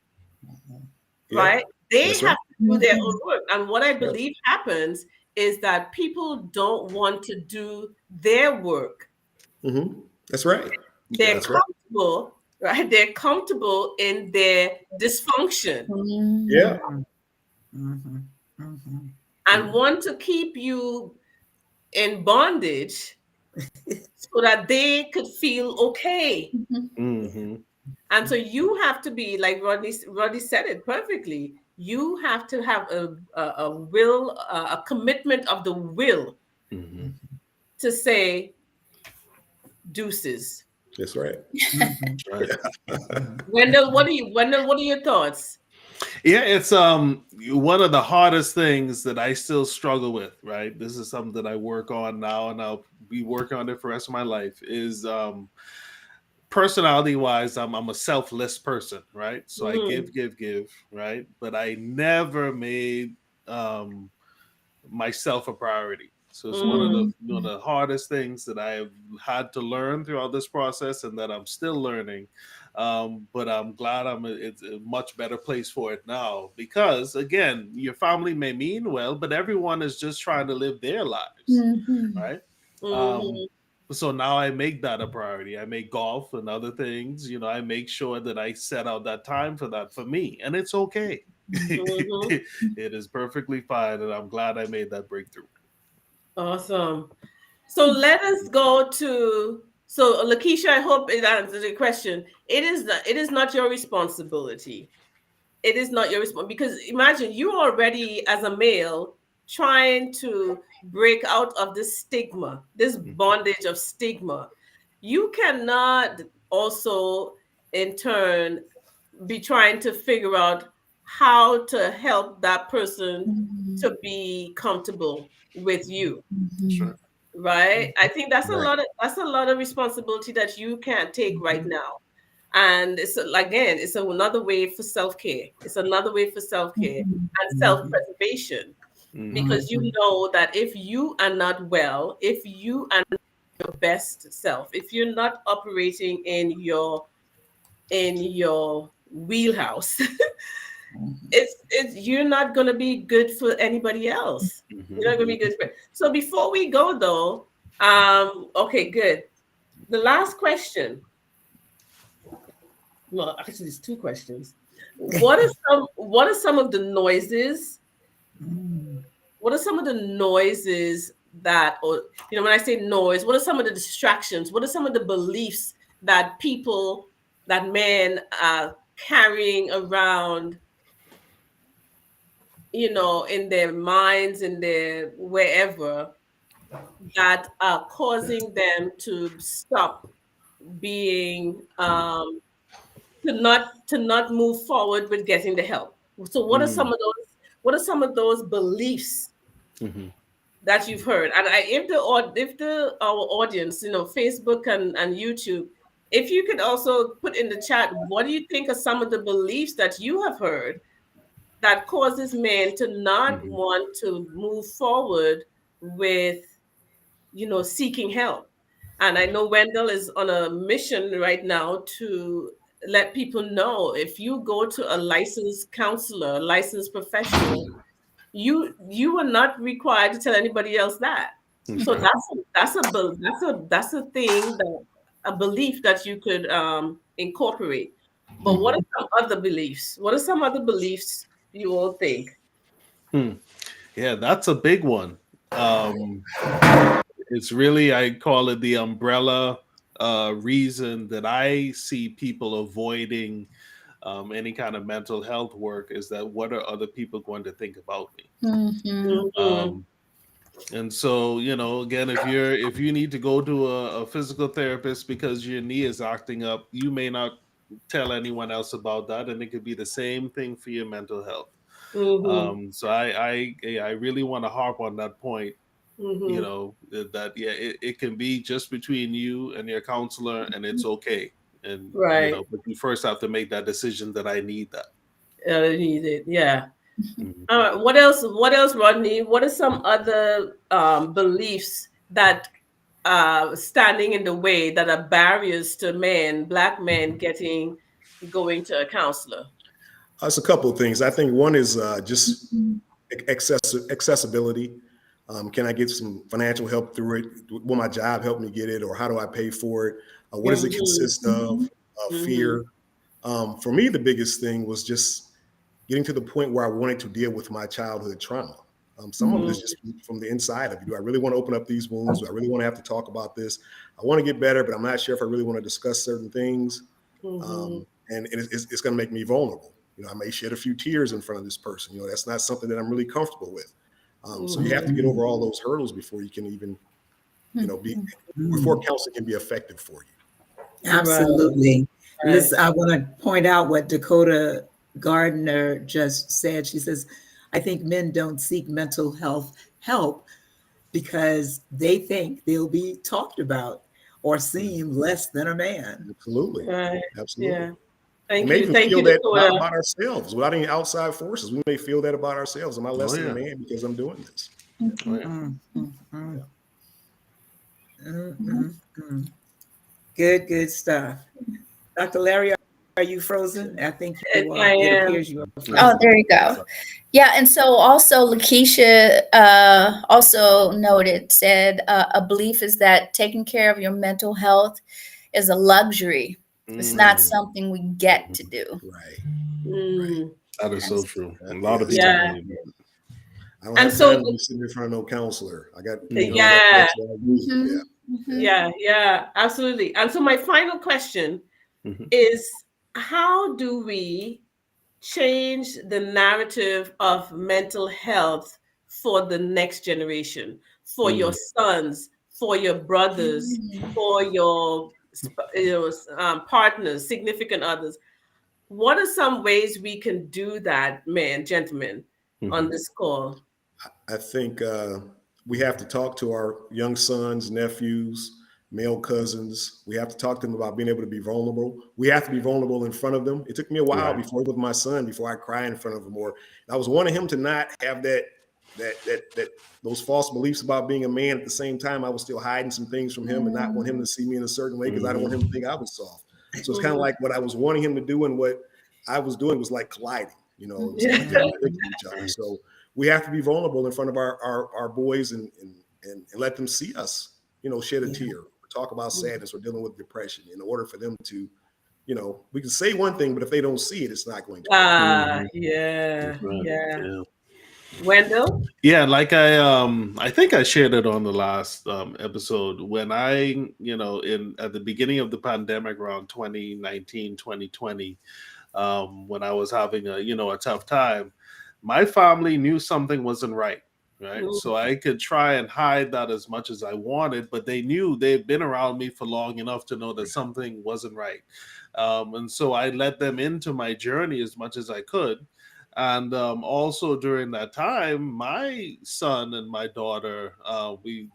right? They have to do their own work. And what I believe happens is that people don't want to do their work. That's right. They're comfortable, right? They're comfortable in their dysfunction. Yeah. And want to keep you in bondage so that they could feel okay. And so you have to be, like Rodney said it perfectly, you have to have a will, a commitment of the will to say deuces. That's right. Wendell, what are your thoughts? Yeah, it's one of the hardest things that I still struggle with, right? This is something that I work on now, and I'll be working on it for the rest of my life, is personality wise, I'm a selfless person, right? So I give, right? But I never made myself a priority. So it's one of the hardest things that I've had to learn throughout this process, and that I'm still learning. But I'm glad it's a much better place for it now, because again, your family may mean well, but everyone is just trying to live their lives, right? So now I make that a priority. I make golf and other things. I make sure that I set out that time for that for me, and it's okay. It is perfectly fine, and I'm glad I made that breakthrough. Awesome. So let us go to. So Lakeisha, I hope it answers the question. It is not your responsibility. It is not your responsibility, because imagine you already as a male trying to break out of this stigma, this bondage of stigma. You cannot also in turn be trying to figure out how to help that person to be comfortable with you. Sure. Right? I think that's a lot of responsibility that you can't take right now. And it's another way for self-care. It's another way for self-care and self-preservation. Because you know that if you are not well, if you are not your best self, if you're not operating in your wheelhouse, you're not going to be good for anybody else. You're not going to be good for it. So before we go though, okay, good. The last question. Well, actually, it's two questions. What are some of the noises? What are some of the noises that, or when I say noise, what are some of the distractions? What are some of the beliefs that men are carrying around, in their minds, in their wherever, that are causing them to stop being, to not move forward with getting the help? So what are some of those beliefs that you've heard? And if our audience, Facebook and YouTube, if you could also put in the chat, what do you think are some of the beliefs that you have heard that causes men to not want to move forward with, seeking help? And I know Wendell is on a mission right now to let people know if you go to a licensed counselor, a licensed professional, you are not required to tell anybody else that. That's So right. that's a thing, that a belief that you could incorporate. But what are some other beliefs? What are some other beliefs you all think? Hmm. Yeah, that's a big one. Um, it's really, I call it the umbrella reason that I see people avoiding any kind of mental health work is that what are other people going to think about me? Mhm. Mhm. And so, again, if you need to go to a physical therapist because your knee is acting up, you may not tell anyone else about that, and it could be the same thing for your mental health. Mhm. So I really want to harp on that point. Mhm. That yeah, it can be just between you and your counselor, and it's okay. And Right. but you first have to make that decision that I need that. Need it. Yeah. Mhm. What else? What else, Rodney? What are some other beliefs that standing in the way, that are barriers to black men going to a counselor? It's a couple of things. I think one is just accessibility. Can I get some financial help through it? Will my job help me get it, or how do I pay for it? What does it Mhm. consist of? Mhm. Fear. For me, the biggest thing was just getting to the point where I wanted to deal with my childhood trauma. Some of it Mhm. is just from the inside of you. Do I really want to open up these wounds? Do I really want to have to talk about this? I want to get better, but I'm not sure if I really want to discuss certain things. Mhm. And it's going to make me vulnerable. I may shed a few tears in front of this person. That's not something that I'm really comfortable with. So you have to Mhm. get over all those hurdles before you can even, be before counseling can be effective for you. Right. Absolutely. Right. Listen, I want to point out what Dakota Gardner just said. She says, I think men don't seek mental health help because they think they'll be talked about or seem less than a man. Absolutely. Right. Absolutely. Yeah. We Thank may you. even Thank feel you, that Dakota. about ourselves without any outside forces. We may feel that about ourselves. Am I Oh less than a yeah, man because I'm doing this? oh yeah. Mm, mm, mm, Yeah. mm, mm, mm. Good, good stuff. Dr. Larry, are you frozen? I think you I are. It am. appears you are Oh, frozen. there you go. Yeah, and so also Lakeisha also noted, said a belief is that taking care of your mental health is a luxury. It's not Mm, something we get to do. Right. Right. Mm. that is And so true. A lot of Yes. people Yeah. believe that. I don't And have so, time to be sitting in front of no counselor. I got, yeah, that's what I do. Yeah. Yeah. yeah, absolutely. And so, my final question Mhm. is, how do we change the narrative of mental health for the next generation, for your Mm. sons, for your brothers, for your partners, significant others? What are some ways we can do that, gentlemen, on Mhm. this call? I think we have to talk to our young sons, nephews, male cousins. We have to talk to them about being able to be vulnerable. We have to be vulnerable in front of them. It took me a while Right. before with my son, before I cry in front of him, or I was wanting him to not have that those false beliefs about being a man. At the same time, I was still hiding some things from him and not want him to see me in a certain way because I don't want him to think I was soft. So it's kind of Mhm. like what I was wanting him to do and what I was doing was like colliding. It was like Yeah. contradicting each other. So we have to be vulnerable in front of our boys and let them see us, shed a Yeah. tear, or talk about sadness or dealing with depression in order for them to, we can say one thing, but if they don't see it, it's not going to work. Mhm. Yeah, That's right. yeah. Yeah. Wendell? Yeah, like I think I shared it on the last episode when I, in at the beginning of the pandemic around 2019, 2020, when I was having a tough time, my family knew something wasn't right. Right. Mm. So I could try and hide that as much as I wanted, but they knew they've been around me for long enough to know that something wasn't right. And so I let them into my journey as much as I could. And also during that time, my son and my daughter,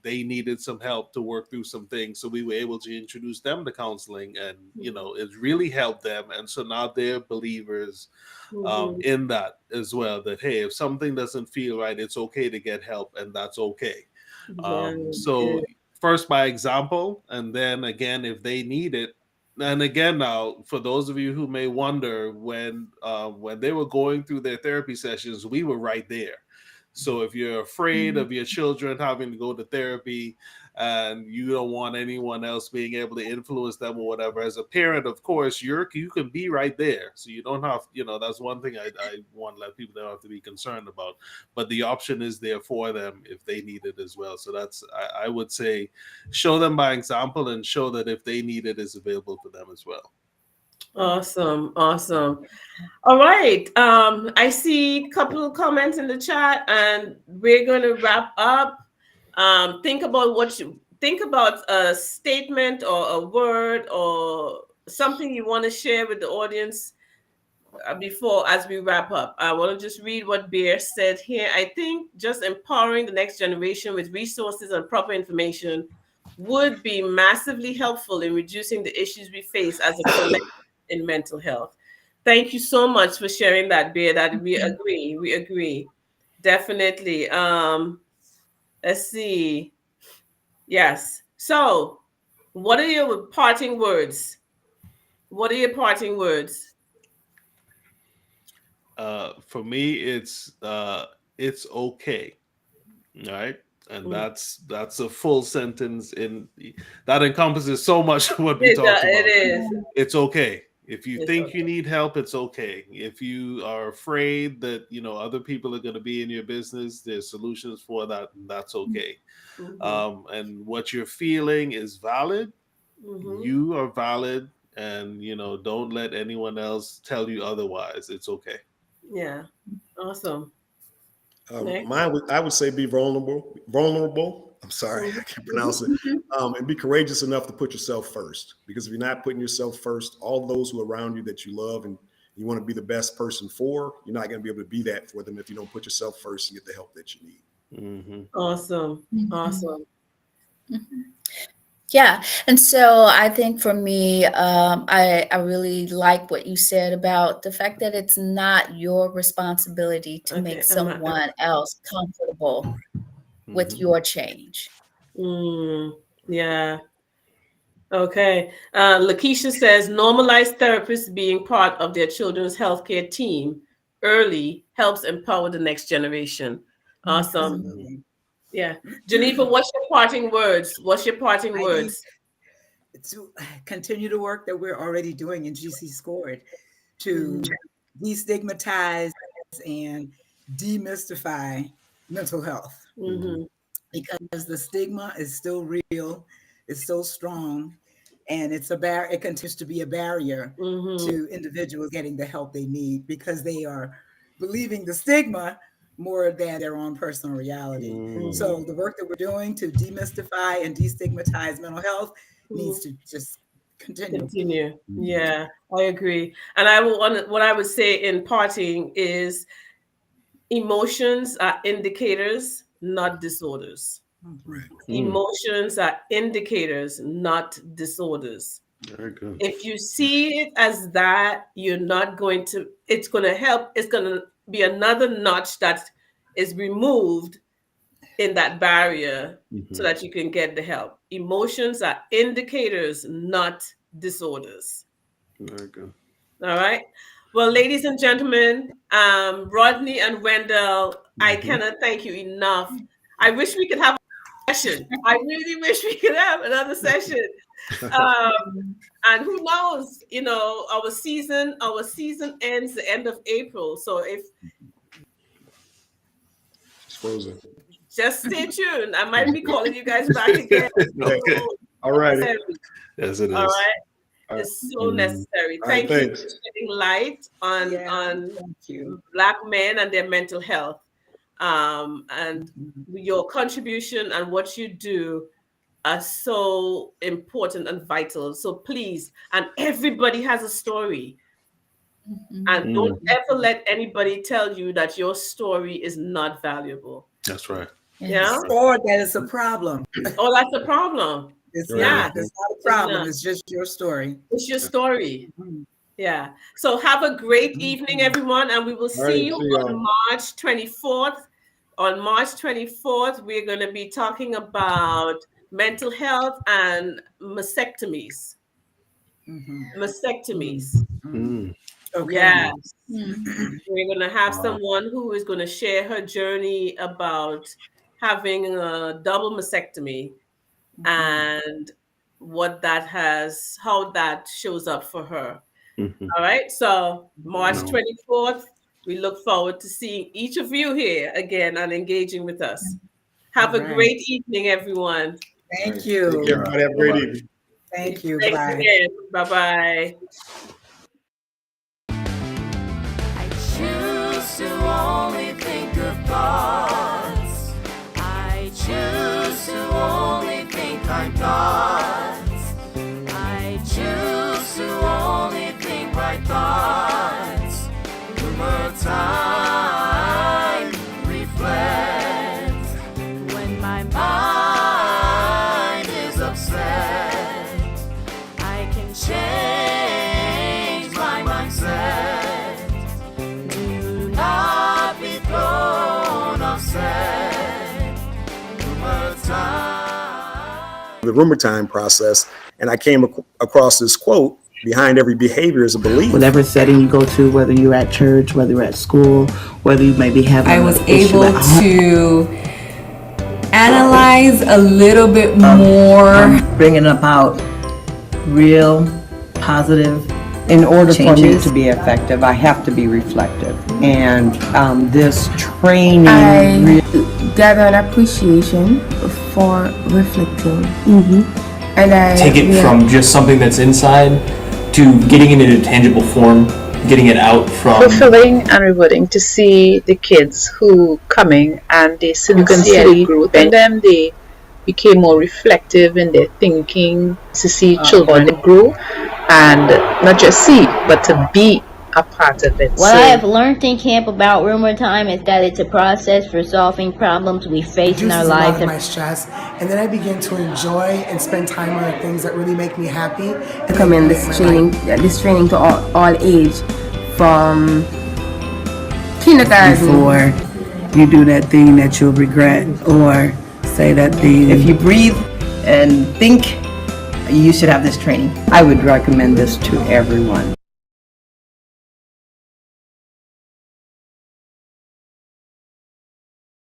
they needed some help to work through some things, so we were able to introduce them to counseling, and it really helped them. And so now they're believers Mhm. in that as well. That hey, if something doesn't feel right, it's okay to get help, and that's okay. Yeah, So good. first by example, and then again if they need it. And again, now for those of you who may wonder, when they were going through their therapy sessions, we were right there. So if you're afraid of your children having to go to therapy and you don't want anyone else being able to influence them or whatever, as a parent, of course, you can be right there. So you don't have, that's one thing I want to let people know, have to be concerned about. But the option is there for them if they need it as well. So that's, I would say, show them by example and show that if they need it, it's available for them as well. Awesome. All right. I see a couple of comments in the chat, and we're going to wrap up. Think about a statement or a word or something you want to share with the audience as we wrap up. I want to just read what Bear said here. I think just empowering the next generation with resources and proper information would be massively helpful in reducing the issues we face as a collective in mental health. Thank you so much for sharing that, Bear. That we agree. Definitely. Let's see. Yes. So, what are your parting words? For me, it's okay. All right. And that's a full sentence that encompasses so much of what we talked about. It is. It's okay. If you think you need help, it's okay. If you are afraid that other people are going to be in your business, there's solutions for that, and that's okay. And what you're feeling is valid. You are valid, and don't let anyone else tell you otherwise. It's okay. Yeah. Awesome. I would say be vulnerable. I'm sorry, I can't pronounce it. And be courageous enough to put yourself first. Because if you're not putting yourself first, all those who are around you that you love and you want to be the best person for, you're not going to be able to be that for them if you don't put yourself first and get the help that you need. Awesome. Yeah. And so I think for me, I really like what you said about the fact that it's not your responsibility to make someone else comfortable with your change. Yeah. Okay. Lakeisha says normalize therapists being part of their children's healthcare team early helps empower the next generation. Awesome. Yeah. Geneva, what's your parting words? To continue the work that we're already doing in GC Scored to destigmatize and demystify mental health. Because the stigma is still real, it's still strong, and it continues to be a barrier to individuals getting the help they need because they are believing the stigma more than their own personal reality. So the work that we're doing to demystify and destigmatize mental health needs to just continue. Yeah, I agree. And what I would say in parting is emotions are indicators, not disorders. Emotions are indicators, not disorders. Very good. If you see it as that, it's going to help. It's going to be another notch that is removed in that barrier so that you can get the help. Emotions are indicators, not disorders. Very good. All right. Well, ladies and gentlemen, Rodney and Wendell, I cannot thank you enough. I wish we could have a session. I really wish we could have another session. And who knows, our season ends the end of April. So if It's frozen. just stay tuned. I might be calling you guys back again. Okay. All right. Yes, it is. All right. It's so necessary. Thank you for shedding light on Black men and their mental health. And your contribution and what you do are so important and vital. So please, and everybody has a story. And don't ever let anybody tell you that your story is not valuable. That's right. Yeah. Or that it's a problem. Oh, that's a problem. It's not a problem. It's just your story. It's your story. Yeah. So have a great evening, everyone, and we will see you on March 24th. On March 24th, we're going to be talking about mental health and mastectomies. Mhm. Mastectomies. Mm. Okay. Yes. Mm. We're going to have Wow. someone who is going to share her journey about having a double mastectomy and how that shows up for her. Mhm. All right. So March Wow. 24th, we look forward to seeing each of you here again and engaging with us. Have a All right. great evening, everyone. Thank Take you. care, everybody. Have a great Bye-bye. evening. Thank you. Thanks Bye. again. Bye-bye. I choose to only think of thoughts. I choose to only think kind thoughts. I choose to only think right thoughts. Humor time reflects. When my mind is upset, I can change my mindset. Do not be thrown offset. Rumor time. The rumor time process, and I came across this quote: behind every behavior is a belief. Whatever setting you go to, whether you're at church, whether you're at school, whether you may be having I was an issue able at home, to analyze a little bit more. bringing about real positive In order for me changes. to be effective, I have to be reflective. And this training I gather an appreciation for reflecting. And I take it from just something that's inside to getting it in a tangible form, getting it out from. Fulfilling and rewarding to see the kids who coming and they sincerely growth in them. They became more reflective in their thinking, to see children grow and not just see but to be a part of it. What I have learned in camp about rumor time is that it's a process for solving problems we face in our lives. My stress, and then I begin to enjoy and spend time on the things that really make me happy. And come in this training to all age, from kindergarten. before you do that thing that you'll regret, or say that thing. If you breathe and think, you should have this training. I would recommend this to everyone.